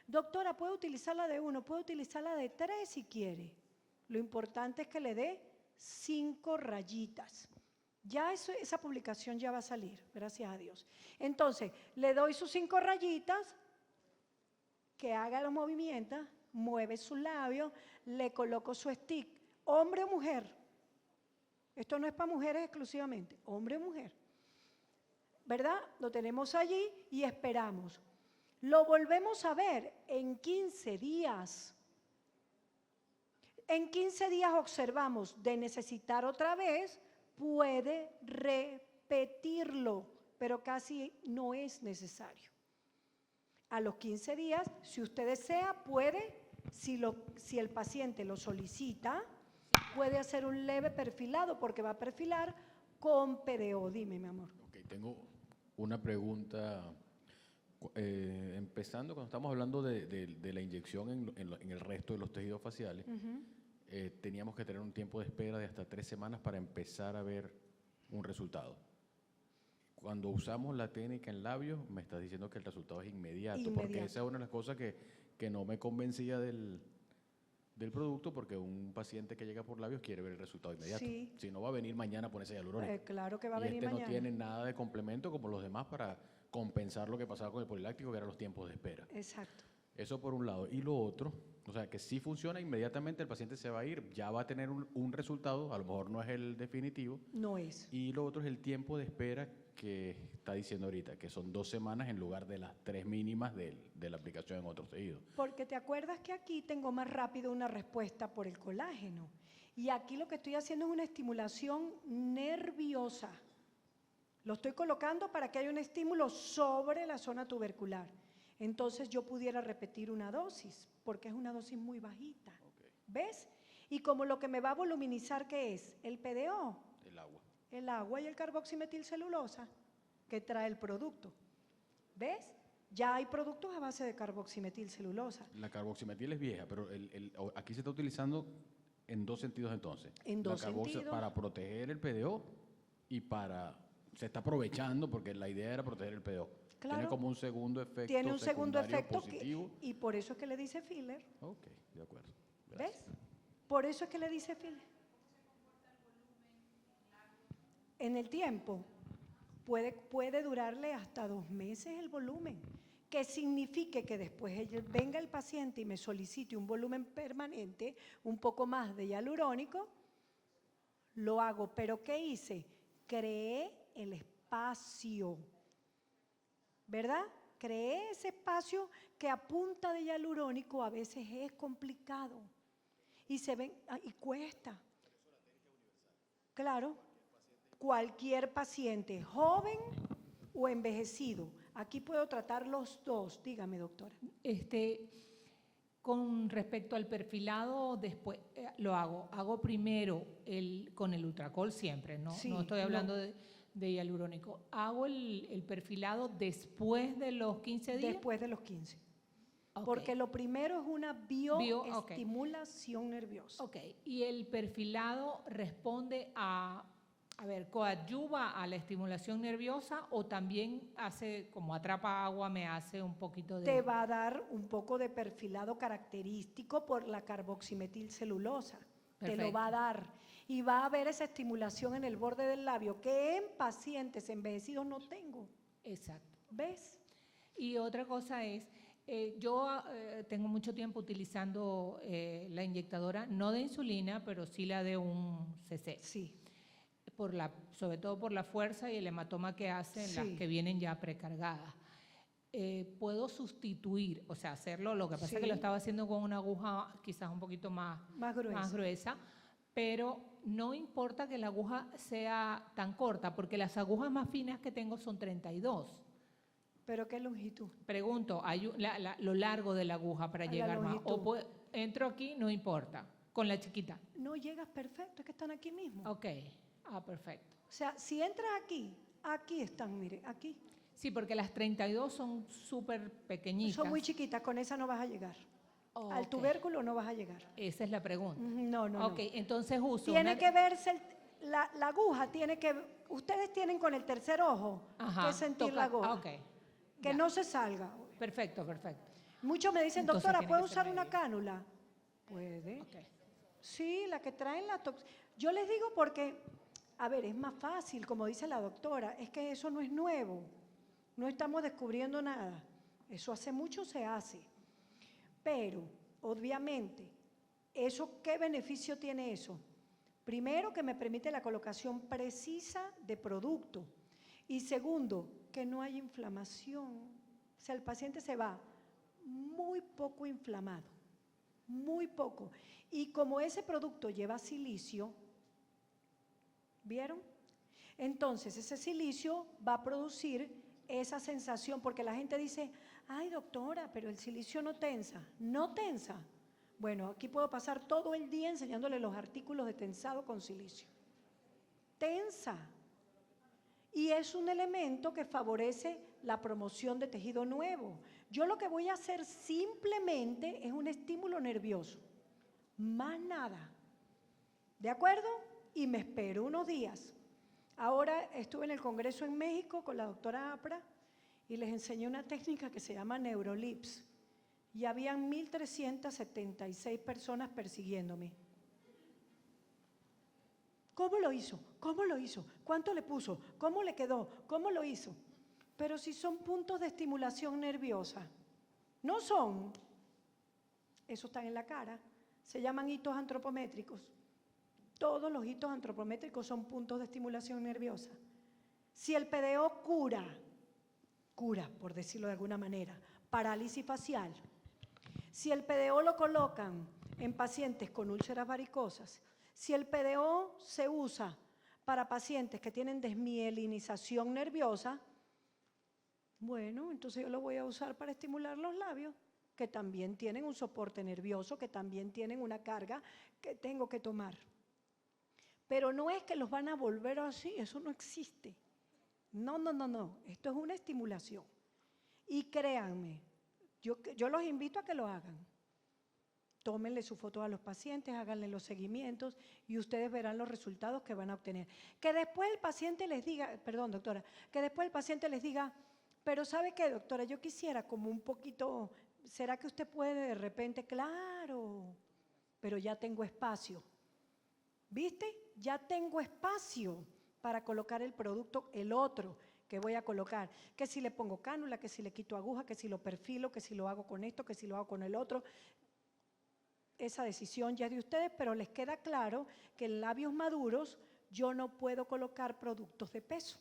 Doctora, ¿puede utilizar la de 1? Puede utilizar la de 3 si quiere. Lo importante es que le dé 5 rayitas. Ya esa publicación ya va a salir, gracias a Dios. Entonces, le doy sus 5 rayitas, que haga los movimientos, mueve su labio, le coloco su stick, hombre o mujer. Esto no es para mujeres exclusivamente, hombre o mujer. ¿Verdad? Lo tenemos allí y esperamos. Lo volvemos a ver en 15 días. En 15 días observamos de necesitar otra vez puede repetirlo, pero casi no es necesario. A los 15 días, si usted desea, puede, si el paciente lo solicita, puede hacer un leve perfilado porque va a perfilar con PDO. Dime, mi amor. Ok, tengo una pregunta. Empezando, cuando estamos hablando de la inyección en el resto de los tejidos faciales, teníamos que tener un tiempo de espera de hasta 3 semanas para empezar a ver un resultado. Cuando usamos la técnica en labios, me estás diciendo que el resultado es inmediato, porque esa es una de las cosas que no me convencía del producto, porque un paciente que llega por labios quiere ver el resultado inmediato. Sí. Si no, va a venir mañana a ponerse hialurónico. Claro que va a Y venir este mañana. no tiene nada de complemento como los demás para compensar lo que pasaba con el poliláctico, que eran los tiempos de espera. Exacto. Eso por un lado. Y lo otro, o sea, que si funciona, inmediatamente el paciente se va a ir, ya va a tener un resultado, a lo mejor no es el definitivo. No es. Y lo otro es el tiempo de espera que está diciendo ahorita, que son 2 semanas en lugar de las 3 mínimas de la aplicación en otros tejidos. Porque te acuerdas que aquí tengo más rápido una respuesta por el colágeno. Y aquí lo que estoy haciendo es una estimulación nerviosa. Lo estoy colocando para que haya un estímulo sobre la zona tubercular. Entonces yo pudiera repetir una dosis, porque es una dosis muy bajita. Okay. ¿Ves? Y como lo que me va a voluminizar, ¿qué es? El PDO. El agua. El agua y el carboximetilcelulosa que trae el producto. ¿Ves? Ya hay productos a base de carboximetilcelulosa. La carboximetil es vieja, pero aquí se está utilizando en 2 sentidos entonces. En 2 sentidos. Para proteger el PDO y se está aprovechando, porque la idea era proteger el PDO. Claro. Tiene como un segundo efecto. Tiene un segundo secundario efecto positivo. y por eso es que le dice filler. Ok, de acuerdo. Gracias. ¿Ves? Por eso es que le dice filler. En el tiempo puede durarle hasta 2 meses el volumen, que signifique que después venga el paciente y me solicite un volumen permanente, un poco más de hialurónico, lo hago. ¿Pero qué hice? Creé el espacio, ¿verdad? Creé ese espacio que a punta de hialurónico a veces es complicado y y cuesta. Claro. Cualquier paciente, joven o envejecido. Aquí puedo tratar los dos. Dígame, doctora. Con respecto al perfilado, después lo hago primero con el Ultracol siempre, ¿no? Sí, no estoy hablando de hialurónico. Hago el perfilado después de los 15 días. Después de los 15. Okay. Porque lo primero es una bioestimulación nerviosa. Ok, y el perfilado responde coadyuva a la estimulación nerviosa o también hace, como atrapa agua, me hace un poquito de… Te va a dar un poco de perfilado característico por la carboximetilcelulosa. Te lo va a dar. Y va a haber esa estimulación en el borde del labio que en pacientes envejecidos no tengo. Exacto. ¿Ves? Y otra cosa es… yo tengo mucho tiempo utilizando la inyectadora, no de insulina, pero sí la de un cc. Sí. Sobre todo por la fuerza y el hematoma que hacen, Sí. las que vienen ya precargadas. Puedo sustituir, o sea, hacerlo, lo que pasa es que lo estaba haciendo con una aguja quizás un poquito más gruesa, pero no importa que la aguja sea tan corta, porque las agujas más finas que tengo son 32. ¿Pero qué longitud? Pregunto, hay lo largo de la aguja para llegar más. O entro aquí, no importa, con la chiquita. No llegas perfecto, es que están aquí mismo. Ok, perfecto. O sea, si entras aquí están, mire, aquí. Sí, porque las 32 son súper pequeñitas. Son muy chiquitas, con esa no vas a llegar. Al tubérculo no vas a llegar. Esa es la pregunta. No. Ok, entonces uso Tiene que verse, la aguja tiene que, ustedes tienen con el tercer ojo que sentir la aguja. Que no se salga. Perfecto. Muchos me dicen, Entonces, doctora, tiene ¿puedo que ser usar una medio. cánula? Puede. Okay. Sí, la que traen la toxina. Yo les digo porque, a ver, es más fácil, como dice la doctora, es que eso no es nuevo. No estamos descubriendo nada. Eso hace mucho se hace. Pero, obviamente, ¿qué beneficio tiene eso? Primero, que me permite la colocación precisa de producto. Y segundo, que no hay inflamación. O sea, el paciente se va muy poco inflamado, muy poco. Y como ese producto lleva silicio, ¿vieron? Entonces, ese silicio va a producir esa sensación, porque la gente dice, ay doctora, pero el silicio no tensa. ¿No tensa? Bueno, aquí puedo pasar todo el día enseñándole los artículos de tensado con silicio. Tensa. Y es un elemento que favorece la promoción de tejido nuevo. Yo lo que voy a hacer simplemente es un estímulo nervioso, más nada. ¿De acuerdo? Y me espero unos días. Ahora estuve en el Congreso en México con la doctora Apra y les enseñé una técnica que se llama Neurolips. Y habían 1.376 personas persiguiéndome. ¿Cómo lo hizo? ¿Cómo lo hizo? ¿Cuánto le puso? ¿Cómo le quedó? ¿Cómo lo hizo? Pero si son puntos de estimulación nerviosa, no son. Eso está en la cara. Se llaman hitos antropométricos. Todos los hitos antropométricos son puntos de estimulación nerviosa. Si el PDO cura, por decirlo de alguna manera, parálisis facial, si el PDO lo colocan en pacientes con úlceras varicosas, si el PDO se usa para pacientes que tienen desmielinización nerviosa, bueno, entonces yo lo voy a usar para estimular los labios, que también tienen un soporte nervioso, que también tienen una carga que tengo que tomar. Pero no es que los van a volver así, eso no existe. No, esto es una estimulación. Y créanme, yo los invito a que lo hagan. Tómenle su foto a los pacientes, háganle los seguimientos y ustedes verán los resultados que van a obtener. Que después el paciente les diga, perdón doctora, que después el paciente les diga, pero ¿sabe qué doctora? Yo quisiera como un poquito, ¿será que usted puede de repente? Claro, pero ya tengo espacio. ¿Viste? Ya tengo espacio para colocar el producto, el otro que voy a colocar. Que si le pongo cánula, que si le quito aguja, que si lo perfilo, que si lo hago con esto, que si lo hago con el otro. Esa decisión ya es de ustedes, pero les queda claro que en labios maduros yo no puedo colocar productos de peso,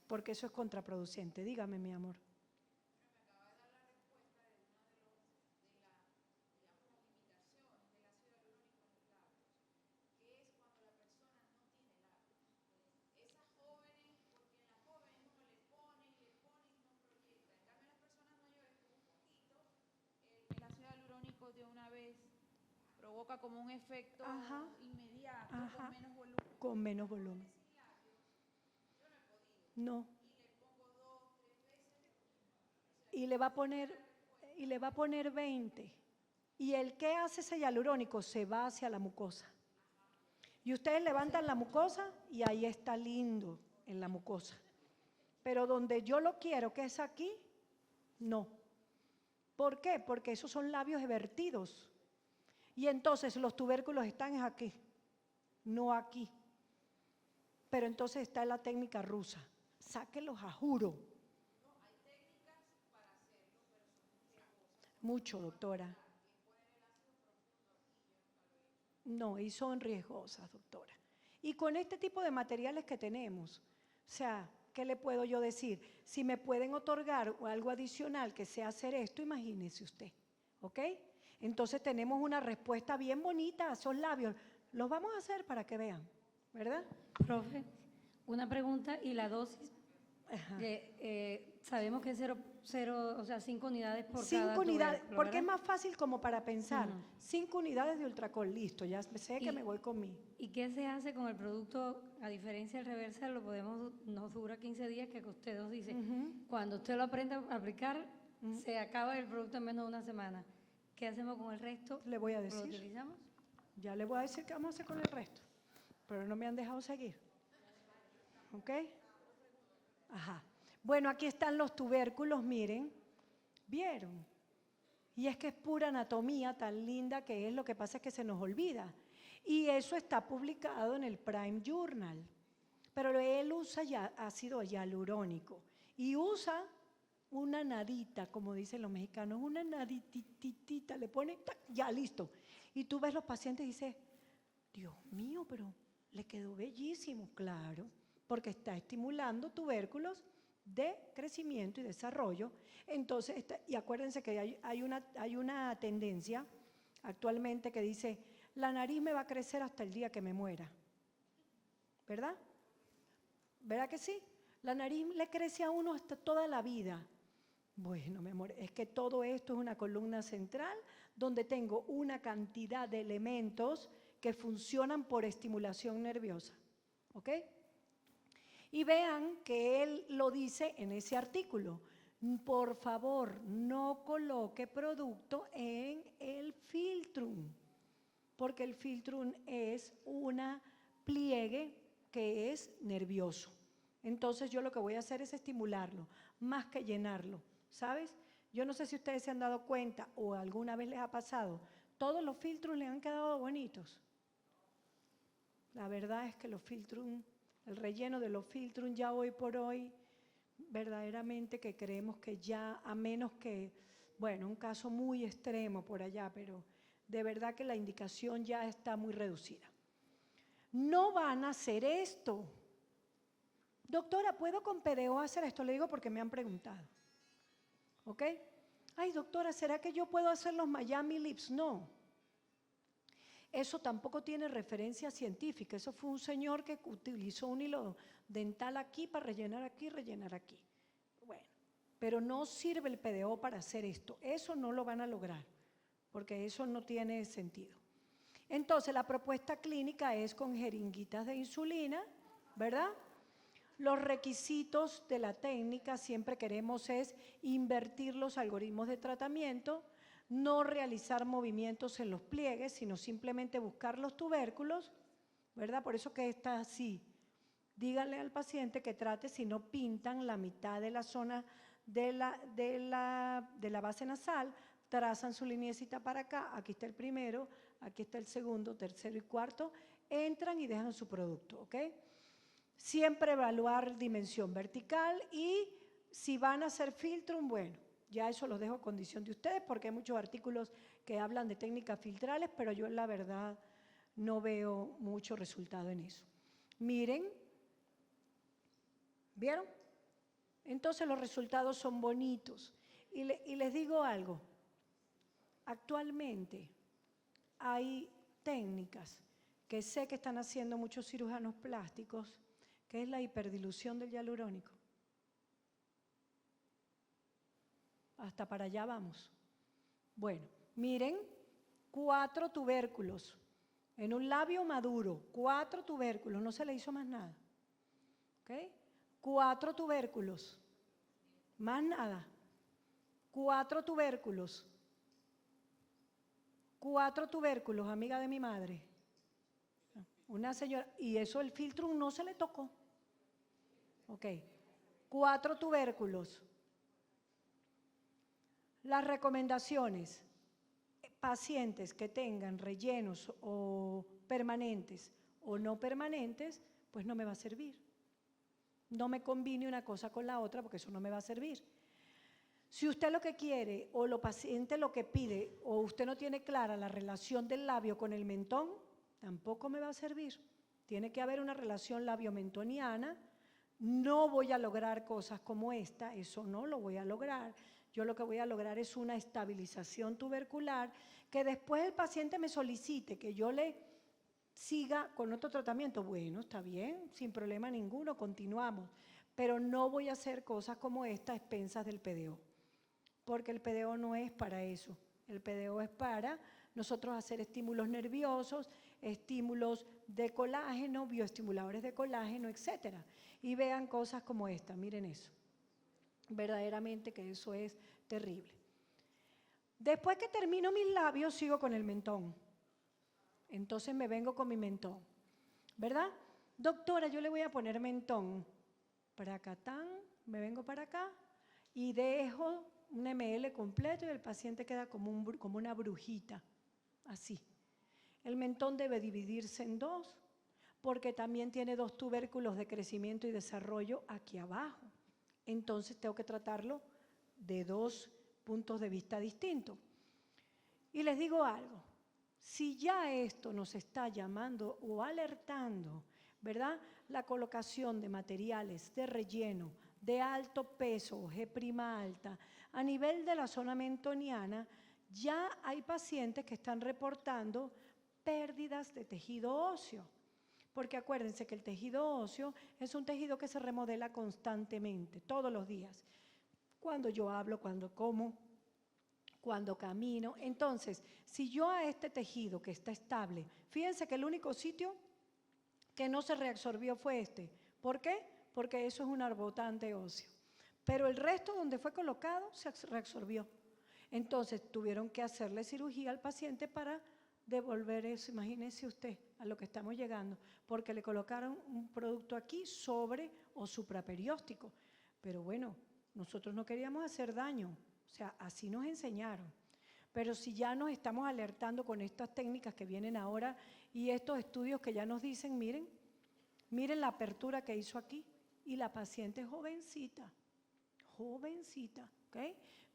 porque eso es contraproducente. Dígame, mi amor. De una vez provoca como un efecto inmediato, con menos volumen. Con menos volumen. No. Y le va a poner 20. Y el que hace ese hialurónico se va hacia la mucosa. Y ustedes levantan la mucosa y ahí está lindo en la mucosa. Pero donde yo lo quiero, que es aquí, no. ¿Por qué? Porque esos son labios evertidos. Y entonces los tubérculos están aquí, no aquí. Pero entonces está la técnica rusa. Sáquenlos a juro. No, hay técnicas para hacerlo, pero son riesgosas. Mucho, doctora. No, y son riesgosas, doctora. Y con este tipo de materiales que tenemos, o sea, ¿qué le puedo yo decir? Si me pueden otorgar algo adicional que sea hacer esto, imagínese usted, ¿ok? Entonces tenemos una respuesta bien bonita a esos labios. Los vamos a hacer para que vean, ¿verdad? Profe, una pregunta y la dosis. Sabemos que es 5 unidades por 5 unidades, tubérculo, porque es ¿verdad? más fácil como para pensar. 5 unidades de Ultracol, listo, ya sé que me voy con mí. ¿Y qué se hace con el producto? A diferencia del reversa, nos dura 15 días, que usted nos dice. Cuando usted lo aprende a aplicar, se acaba el producto en menos de una semana. ¿Qué hacemos con el resto? Le voy a decir. ¿Lo utilizamos? Ya le voy a decir qué vamos a hacer con el resto, pero no me han dejado seguir. ¿Ok? Ajá. Bueno, aquí están los tubérculos, miren. ¿Vieron? Y es que es pura anatomía tan linda que es, lo que pasa es que se nos olvida. Y eso está publicado en el Prime Journal. Pero él usa ya ácido hialurónico y usa una nadita, como dicen los mexicanos, una nadititita, le pone, ¡tac!, ya listo. Y tú ves los pacientes y dices, Dios mío, pero le quedó bellísimo, claro, porque está estimulando tubérculos de crecimiento y desarrollo. Entonces, y acuérdense que hay una tendencia actualmente que dice, la nariz me va a crecer hasta el día que me muera, ¿verdad? ¿Verdad que sí? La nariz le crece a uno hasta toda la vida. Bueno, mi amor, es que todo esto es una columna central donde tengo una cantidad de elementos que funcionan por estimulación nerviosa. ¿Ok? Y vean que él lo dice en ese artículo. Por favor, no coloque producto en el filtrum, porque el filtrum es una pliegue que es nervioso. Entonces yo lo que voy a hacer es estimularlo, más que llenarlo, ¿sabes? Yo no sé si ustedes se han dado cuenta o alguna vez les ha pasado, todos los filtrums les han quedado bonitos. La verdad es que los filtrums, el relleno de los filtrums ya hoy por hoy, verdaderamente que creemos que ya, a menos que, bueno, un caso muy extremo por allá, pero de verdad que la indicación ya está muy reducida. No van a hacer esto. Doctora, ¿puedo con PDO hacer esto? Le digo porque me han preguntado. ¿Ok? Ay, doctora, ¿será que yo puedo hacer los Miami Lips? No. Eso tampoco tiene referencia científica. Eso fue un señor que utilizó un hilo dental aquí para rellenar aquí, rellenar aquí. Bueno, pero no sirve el PDO para hacer esto. Eso no lo van a lograr, porque eso no tiene sentido. Entonces, la propuesta clínica es con jeringuitas de insulina, ¿verdad? Los requisitos de la técnica siempre queremos es invertir los algoritmos de tratamiento, no realizar movimientos en los pliegues, sino simplemente buscar los tubérculos, ¿verdad? Por eso que está así. Díganle al paciente que trate si no pintan la mitad de la zona de la base nasal, trazan su lineecita para acá, aquí está el primero, aquí está el segundo, tercero y cuarto, entran y dejan su producto, ¿ok? Siempre evaluar dimensión vertical y si van a hacer filtrum, bueno, ya eso los dejo a condición de ustedes porque hay muchos artículos que hablan de técnicas filtrales, pero yo la verdad no veo mucho resultado en eso. Miren, ¿vieron? Entonces los resultados son bonitos. Y les digo algo, actualmente hay técnicas que sé que están haciendo muchos cirujanos plásticos, que es la hiperdilución del hialurónico. Hasta para allá vamos. Bueno, miren, 4 tubérculos en un labio maduro, 4 tubérculos, no se le hizo más nada. ¿Ok? 4 tubérculos, más nada. 4 tubérculos. 4 tubérculos, amiga de mi madre. Una señora, y eso el filtrum no se le tocó. Ok, 4 tubérculos. Las recomendaciones, pacientes que tengan rellenos o permanentes o no permanentes, pues no me va a servir. No me combine una cosa con la otra porque eso no me va a servir. Si usted lo que quiere o lo paciente lo que pide o usted no tiene clara la relación del labio con el mentón, tampoco me va a servir. Tiene que haber una relación labio-mentoniana. No voy a lograr cosas como esta, eso no lo voy a lograr. Yo lo que voy a lograr es una estabilización tubercular que después el paciente me solicite que yo le siga con otro tratamiento. Bueno, está bien, sin problema ninguno, continuamos. Pero no voy a hacer cosas como esta a expensas del PDO, porque el PDO no es para eso. El PDO es para nosotros hacer estímulos nerviosos, estímulos de colágeno, bioestimuladores de colágeno, etc. Y vean cosas como esta, miren eso. Verdaderamente que eso es terrible. Después que termino mis labios, sigo con el mentón. Entonces me vengo con mi mentón, ¿verdad? Doctora, yo le voy a poner mentón. Para acá, me vengo para acá y dejo un ml completo y el paciente queda como una brujita, así. El mentón debe dividirse en 2 porque también tiene 2 tubérculos de crecimiento y desarrollo aquí abajo. Entonces tengo que tratarlo de 2 puntos de vista distintos. Y les digo algo, si ya esto nos está llamando o alertando, ¿verdad? La colocación de materiales de relleno de alto peso, G' alta, a nivel de la zona mentoniana, ya hay pacientes que están reportando pérdidas de tejido óseo. Porque acuérdense que el tejido óseo es un tejido que se remodela constantemente, todos los días. Cuando yo hablo, cuando como, cuando camino. Entonces, si yo a este tejido que está estable, fíjense que el único sitio que no se reabsorbió fue este. ¿Por qué? Porque eso es un arbotante óseo. Pero el resto donde fue colocado se reabsorbió. Entonces, tuvieron que hacerle cirugía al paciente para devolver eso. Imagínese usted a lo que estamos llegando, porque le colocaron un producto aquí sobre o supraperióstico. Pero bueno, nosotros no queríamos hacer daño, o sea, así nos enseñaron. Pero si ya nos estamos alertando con estas técnicas que vienen ahora y estos estudios que ya nos dicen, miren la apertura que hizo aquí y la paciente es jovencita, ¿ok?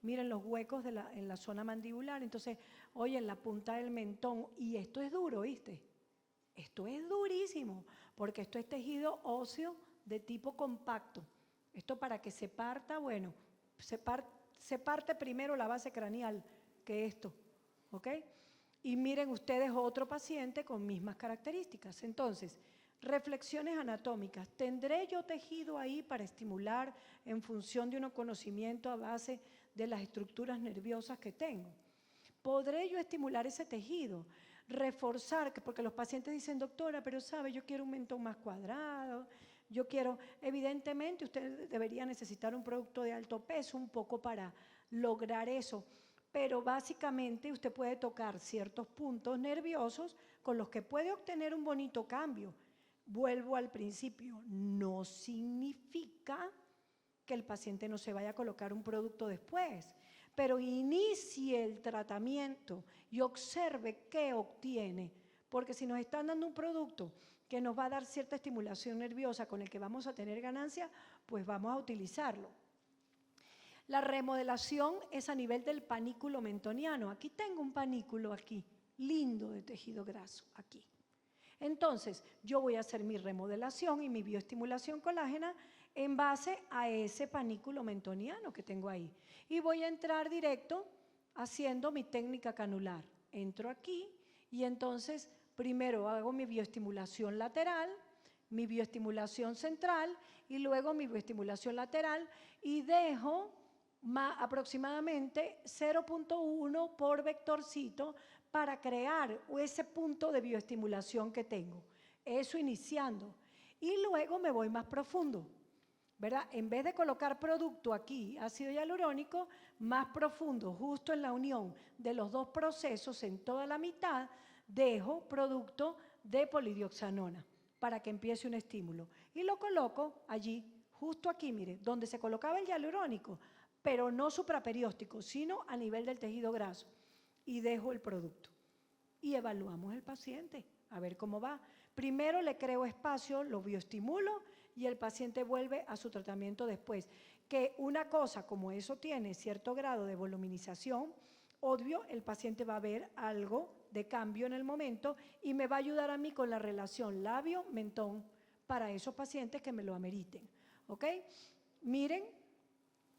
Miren los huecos en la zona mandibular, entonces, oye, en la punta del mentón, y esto es duro, ¿viste? Esto es durísimo, porque esto es tejido óseo de tipo compacto. Esto para que se parta, bueno, se parte primero la base craneal que esto, ¿ok? Y miren ustedes otro paciente con mismas características. Entonces, reflexiones anatómicas. ¿Tendré yo tejido ahí para estimular en función de un conocimiento a base de las estructuras nerviosas que tengo? ¿Podré yo estimular ese tejido? Reforzar, porque los pacientes dicen, doctora, pero sabe, yo quiero un mentón más cuadrado, yo quiero, evidentemente usted debería necesitar un producto de alto peso un poco para lograr eso, pero básicamente usted puede tocar ciertos puntos nerviosos con los que puede obtener un bonito cambio. Vuelvo al principio, no significa que el paciente no se vaya a colocar un producto después, pero inicie el tratamiento y observe qué obtiene, porque si nos están dando un producto que nos va a dar cierta estimulación nerviosa con el que vamos a tener ganancia, pues vamos a utilizarlo. La remodelación es a nivel del panículo mentoniano. Aquí tengo un panículo aquí, lindo de tejido graso, aquí. Entonces, yo voy a hacer mi remodelación y mi bioestimulación colágena en base a ese panículo mentoniano que tengo ahí. Y voy a entrar directo haciendo mi técnica canular. Entro aquí y entonces primero hago mi bioestimulación lateral, mi bioestimulación central y luego mi bioestimulación lateral y dejo aproximadamente 0.1 por vectorcito para crear ese punto de bioestimulación que tengo. Eso iniciando. Y luego me voy más profundo, ¿verdad? En vez de colocar producto aquí, ácido hialurónico, más profundo, justo en la unión de los dos procesos, en toda la mitad, dejo producto de polidioxanona para que empiece un estímulo. Y lo coloco allí, justo aquí, mire, donde se colocaba el hialurónico, pero no supraperióstico, sino a nivel del tejido graso. Y dejo el producto. Y evaluamos el paciente, a ver cómo va. Primero le creo espacio, lo bioestimulo y el paciente vuelve a su tratamiento después. Que una cosa como eso tiene cierto grado de voluminización, obvio, el paciente va a ver algo de cambio en el momento y me va a ayudar a mí con la relación labio-mentón para esos pacientes que me lo ameriten. ¿Ok? Miren,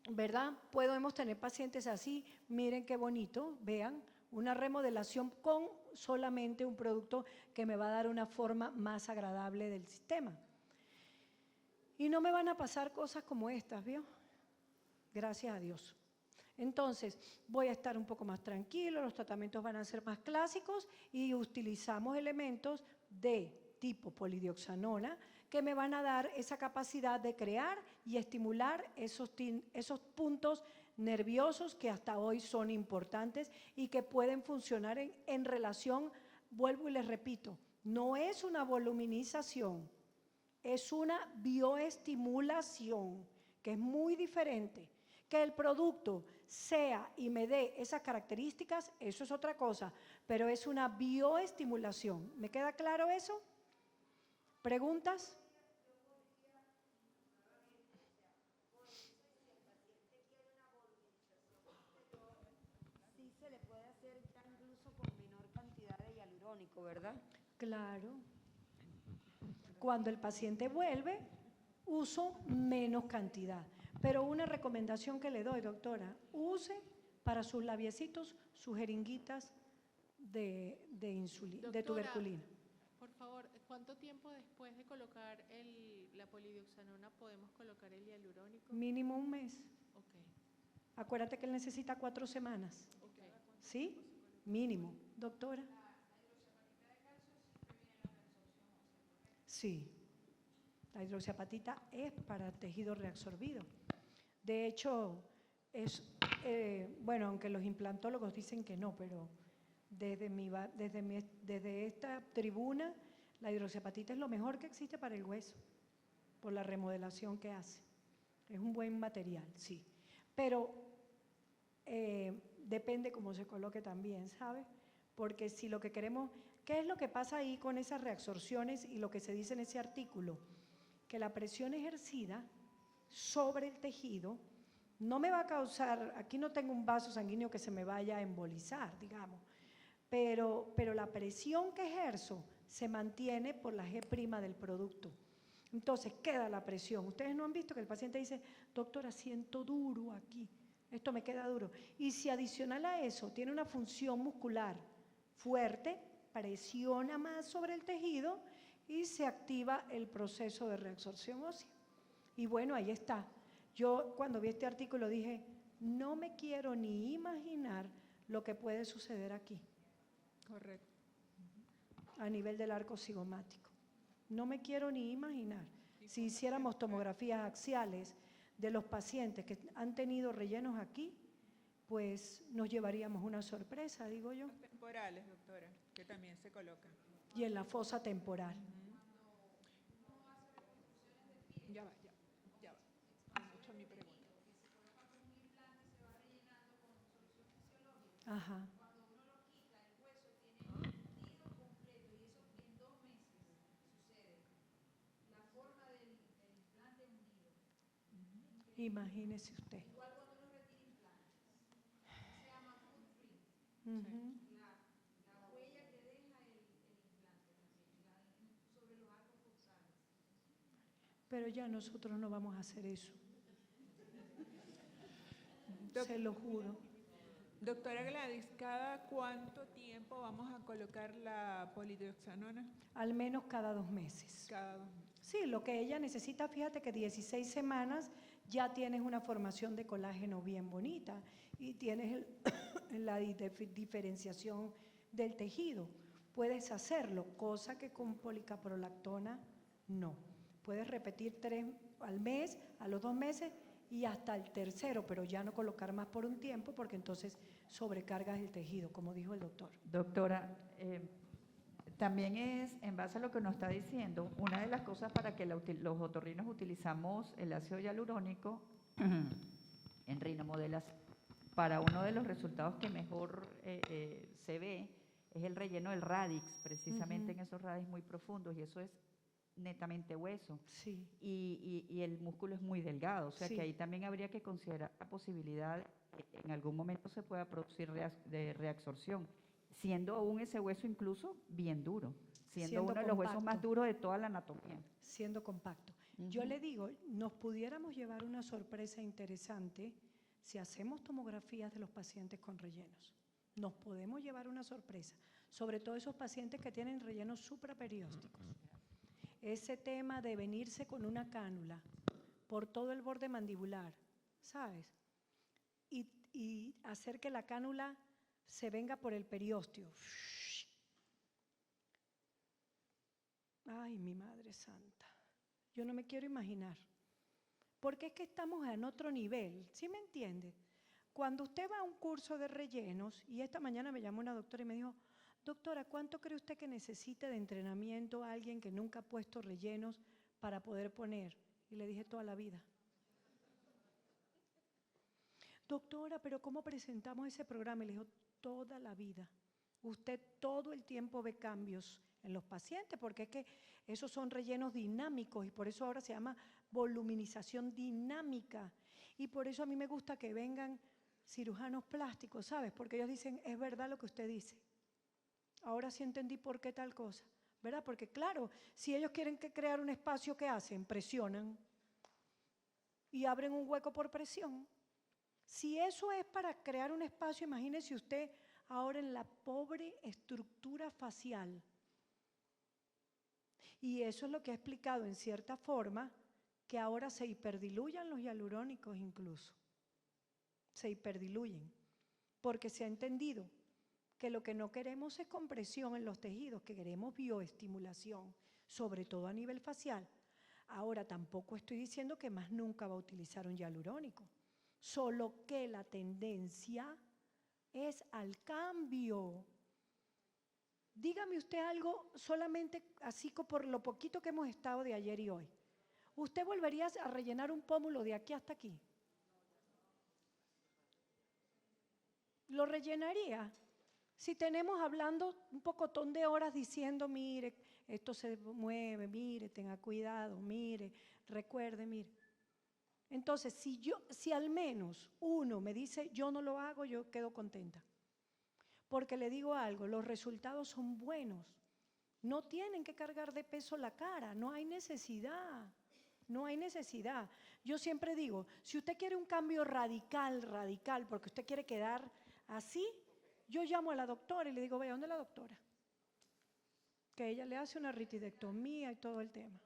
¿verdad? Podemos tener pacientes así, miren qué bonito, vean, una remodelación con solamente un producto que me va a dar una forma más agradable del sistema. Y no me van a pasar cosas como estas, ¿vio? Gracias a Dios. Entonces, voy a estar un poco más tranquilo, los tratamientos van a ser más clásicos y utilizamos elementos de tipo polidioxanona que me van a dar esa capacidad de crear y estimular esos puntos nerviosos que hasta hoy son importantes y que pueden funcionar en relación, vuelvo y les repito, no es una voluminización, es una bioestimulación, que es muy diferente. Que el producto sea y me dé esas características, eso es otra cosa, pero es una bioestimulación. ¿Me queda claro eso? ¿Preguntas? Sí se le puede hacer ya incluso con menor cantidad de hialurónico, ¿verdad? Claro. Cuando el paciente vuelve, uso menos cantidad. Pero una recomendación que le doy, doctora, use para sus labiecitos sus jeringuitas de insulina, Doctora, de tuberculina. Por favor, ¿Cuánto tiempo después de colocar la polidioxanona podemos colocar el hialurónico? Mínimo un mes. Ok, Acuérdate que él necesita 4 semanas. ok. ¿Sí? Mínimo. Doctora. Sí. La hidroxiapatita es para tejido reabsorbido. De hecho, bueno, aunque los implantólogos dicen que no, pero desde esta tribuna, la hidroxiapatita es lo mejor que existe para el hueso, por la remodelación que hace. Es un buen material, sí. Pero depende cómo se coloque también, ¿sabes? Porque si lo que queremos, ¿qué es lo que pasa ahí con esas reabsorciones y lo que se dice en ese artículo? Que la presión ejercida sobre el tejido no me va a causar, aquí no tengo un vaso sanguíneo que se me vaya a embolizar, digamos, pero la presión que ejerzo se mantiene por la G' del producto. Entonces queda la presión. Ustedes no han visto que el paciente dice, doctora, siento duro aquí, esto me queda duro. Y si adicional a eso tiene una función muscular fuerte, presiona más sobre el tejido y se activa el proceso de reabsorción ósea. Y bueno, ahí está. Yo cuando vi este artículo dije, no me quiero ni imaginar lo que puede suceder aquí. Correcto. A nivel del arco cigomático. No me quiero ni imaginar. Si hiciéramos tomografías axiales de los pacientes que han tenido rellenos aquí, pues nos llevaríamos una sorpresa, digo yo. Los temporales, doctora, que también se colocan. Y en la fosa temporal. Ya va. Es mucho mi pregunta. Ajá. Imagínese usted. Ujú. Pero ya nosotros no vamos a hacer eso. Se lo juro. Doctora Gladys, ¿cada cuánto tiempo vamos a colocar la polidioxanona? Al menos cada 2 meses. Cada 2 meses. Sí, lo que ella necesita, fíjate que 16 semanas ya tienes una formación de colágeno bien bonita y tienes la diferenciación del tejido. Puedes hacerlo, cosa que con policaprolactona no. Puedes repetir 3 al mes, a los 2 meses y hasta el tercero, pero ya no colocar más por un tiempo porque entonces sobrecargas el tejido, como dijo el doctor. Doctora, también es, en base a lo que nos está diciendo, una de las cosas para que los otorrinos utilizamos el ácido hialurónico en rinomodelas, para uno de los resultados que mejor se ve es el relleno del radix, precisamente en esos radix muy profundos, y eso es netamente hueso. Sí. Y el músculo es muy delgado, o sea Sí. que ahí también habría que considerar la posibilidad de que en algún momento se pueda producir de reabsorción, siendo aún ese hueso incluso bien duro, siendo uno de los huesos más duros de toda la anatomía. Siendo compacto. Yo le digo, nos pudiéramos llevar una sorpresa interesante si hacemos tomografías de los pacientes con rellenos. Nos podemos llevar una sorpresa, sobre todo esos pacientes que tienen rellenos supraperiósticos. Ese tema de venirse con una cánula por todo el borde mandibular, ¿sabes? Y hacer que la cánula se venga por el periósteo. Ay, mi Madre Santa, yo no me quiero imaginar. Porque es que estamos en otro nivel, ¿sí me entiende? Cuando usted va a un curso de rellenos, y esta mañana me llamó una doctora y me dijo, doctora, ¿cuánto cree usted que necesite de entrenamiento a alguien que nunca ha puesto rellenos para poder poner? Y le dije, toda la vida. Doctora, ¿pero cómo presentamos ese programa? Y le dijo, toda la vida. Usted todo el tiempo ve cambios en los pacientes, porque es que esos son rellenos dinámicos y por eso ahora se llama voluminización dinámica. Y por eso a mí me gusta que vengan cirujanos plásticos, ¿sabes? Porque ellos dicen, es verdad lo que usted dice. Ahora sí entendí por qué tal cosa, ¿verdad? Porque claro, si ellos quieren crear un espacio, ¿qué hacen? Presionan y abren un hueco por presión. Si eso es para crear un espacio, imagínese usted ahora en la pobre estructura facial. Y eso es lo que ha explicado en cierta forma que ahora se hiperdiluyan los hialurónicos incluso. Se hiperdiluyen, porque se ha entendido que lo que no queremos es compresión en los tejidos, que queremos bioestimulación, sobre todo a nivel facial. Ahora, tampoco estoy diciendo que más nunca va a utilizar un hialurónico, solo que la tendencia es al cambio. Dígame usted algo solamente así por lo poquito que hemos estado de ayer y hoy. ¿Usted volvería a rellenar un pómulo de aquí hasta aquí? ¿Lo rellenaría? Si tenemos hablando un pocotón de horas diciendo, mire, esto se mueve, mire, tenga cuidado, mire, recuerde, mire. Entonces, si al menos uno me dice, yo no lo hago, yo quedo contenta. Porque le digo algo, los resultados son buenos. No tienen que cargar de peso la cara, no hay necesidad. No hay necesidad. Yo siempre digo, si usted quiere un cambio radical, porque usted quiere quedar así, yo llamo a la doctora y le digo, vaya, ¿dónde es la doctora? Que ella le hace una ritidectomía y todo el tema.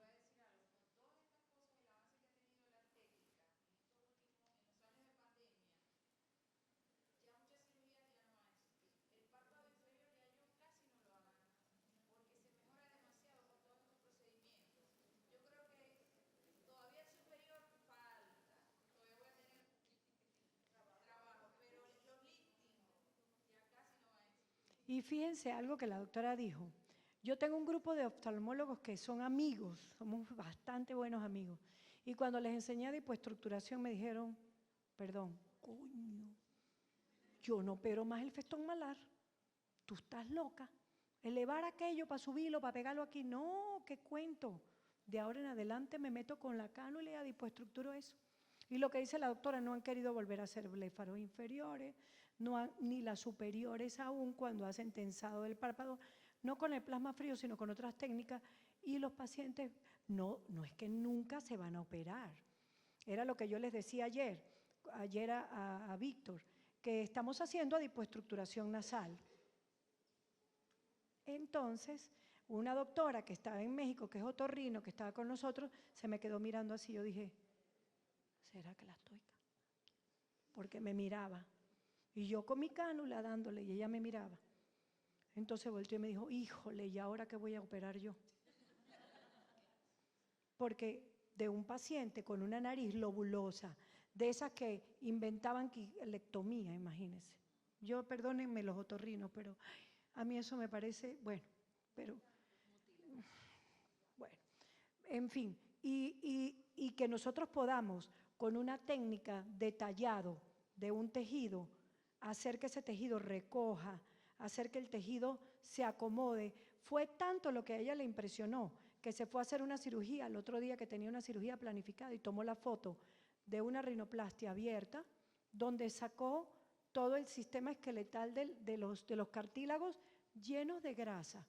Y fíjense algo que la doctora dijo. Yo tengo un grupo de oftalmólogos que son amigos, somos bastante buenos amigos. Y cuando les enseñé lipoestructuración me dijeron, perdón, coño, yo no opero más el festón malar. Tú estás loca. Elevar aquello para subirlo, para pegarlo aquí, no, qué cuento. De ahora en adelante me meto con la cánula y a lipoestructuro eso. Y lo que dice la doctora, no han querido volver a hacer bléfaros inferiores, ni las superiores aún cuando hacen tensado del párpado, no con el plasma frío, sino con otras técnicas, y los pacientes no es que nunca se van a operar. Era lo que yo les decía ayer a Víctor, que estamos haciendo adipoestructuración nasal. Entonces, una doctora que estaba en México, que es otorrino, que estaba con nosotros, se me quedó mirando así, yo dije, ¿será que la estoy? Porque me miraba. Y yo con mi cánula dándole y ella me miraba. Entonces volteó y me dijo, híjole, ¿y ahora qué voy a operar yo? Porque de un paciente con una nariz lobulosa, de esas que inventaban quilectomía, imagínense. Yo, perdónenme los otorrinos, pero a mí eso me parece, bueno, en fin. Y que nosotros podamos, con una técnica detallada de un tejido, hacer que ese tejido recoja, hacer que el tejido se acomode. Fue tanto lo que a ella le impresionó que se fue a hacer una cirugía el otro día que tenía una cirugía planificada y tomó la foto de una rinoplastia abierta donde sacó todo el sistema esqueletal de los cartílagos llenos de grasa.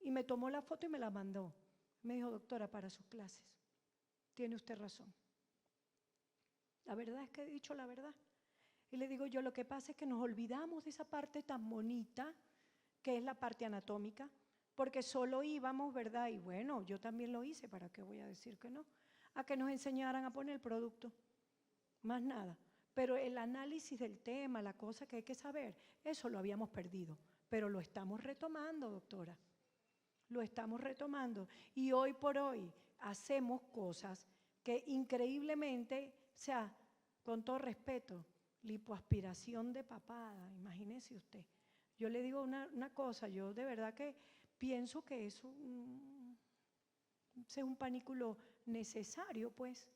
Y me tomó la foto y me la mandó. Me dijo, doctora, para sus clases, tiene usted razón. La verdad es que he dicho la verdad. Y le digo yo, lo que pasa es que nos olvidamos de esa parte tan bonita, que es la parte anatómica, porque solo íbamos, ¿verdad? Y bueno, yo también lo hice, ¿para qué voy a decir que no? A que nos enseñaran a poner el producto, más nada. Pero el análisis del tema, la cosa que hay que saber, eso lo habíamos perdido, pero lo estamos retomando, doctora. Lo estamos retomando. Y hoy por hoy hacemos cosas que increíblemente, o sea, con todo respeto, lipoaspiración de papada, imagínese usted. Yo le digo una cosa, yo de verdad que pienso que es un panículo necesario, pues.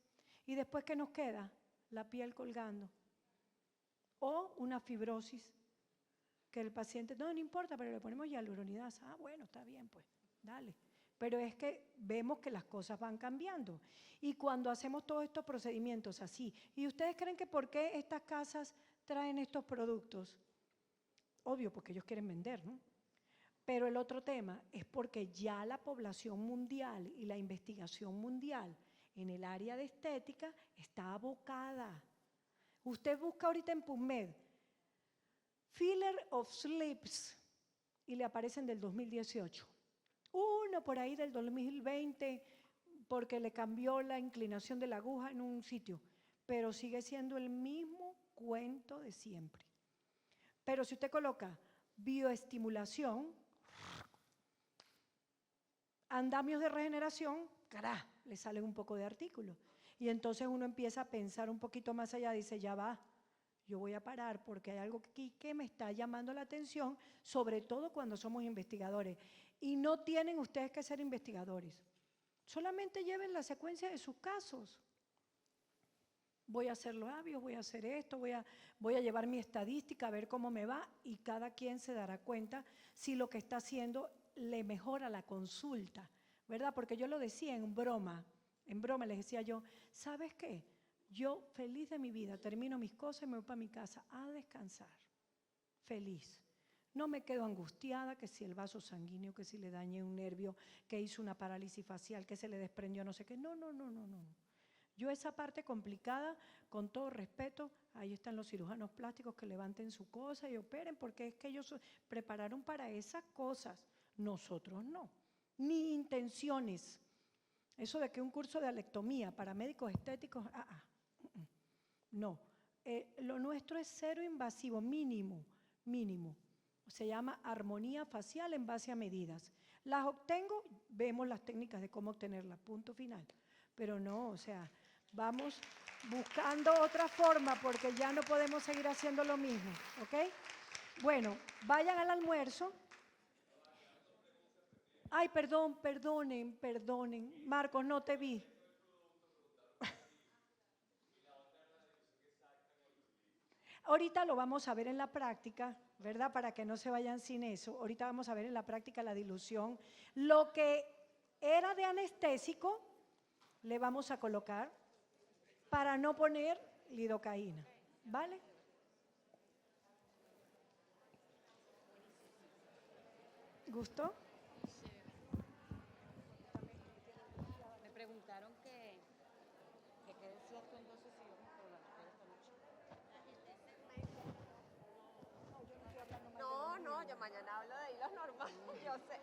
Y después, ¿qué nos queda? La piel colgando. O una fibrosis, que el paciente, no importa, pero le ponemos hialuronidasa. Ah, bueno, está bien, pues, dale. Pero es que vemos que las cosas van cambiando. Y cuando hacemos todos estos procedimientos así, ¿y ustedes creen que por qué estas casas traen estos productos? Obvio, porque ellos quieren vender, ¿no? Pero el otro tema es porque ya la población mundial y la investigación mundial en el área de estética está abocada. Usted busca ahorita en PubMed, Filler of Lips, y le aparecen del 2018. Uno por ahí del 2020, porque le cambió la inclinación de la aguja en un sitio, pero sigue siendo el mismo cuento de siempre. Pero si usted coloca bioestimulación, andamios de regeneración, cará, le salen un poco de artículos. Y entonces uno empieza a pensar un poquito más allá, dice, ya va, yo voy a parar porque hay algo aquí que me está llamando la atención, sobre todo cuando somos investigadores. Y no tienen ustedes que ser investigadores, solamente lleven la secuencia de sus casos. Voy a hacer labios, voy a hacer esto, voy a llevar mi estadística a ver cómo me va y cada quien se dará cuenta si lo que está haciendo le mejora la consulta, ¿verdad? Porque yo lo decía en broma les decía yo, ¿sabes qué? Yo feliz de mi vida, termino mis cosas y me voy para mi casa a descansar, feliz. No me quedo angustiada que si el vaso sanguíneo, que si le dañé un nervio, que hizo una parálisis facial, que se le desprendió no sé qué. No. Yo esa parte complicada, con todo respeto, ahí están los cirujanos plásticos que levanten su cosa y operen, porque es que ellos prepararon para esas cosas, nosotros no, ni intenciones. Eso de que un curso de alectomía para médicos estéticos, no. Lo nuestro es cero invasivo, mínimo. Se llama armonía facial en base a medidas. Las obtengo, vemos las técnicas de cómo obtenerlas, punto final. Pero no, o sea, vamos buscando otra forma porque ya no podemos seguir haciendo lo mismo, ¿ok? Bueno, vayan al almuerzo. Ay, perdonen. Marcos, no te vi. Ahorita lo vamos a ver en la práctica, ¿verdad? Para que no se vayan sin eso. Ahorita vamos a ver en la práctica la dilución. Lo que era de anestésico, le vamos a colocar para no poner lidocaína, ¿vale? ¿Gustó? Me preguntaron que qué decías tú entonces si íbamos a hablar esta noche. No, yo mañana hablo de hilos normales, yo sé.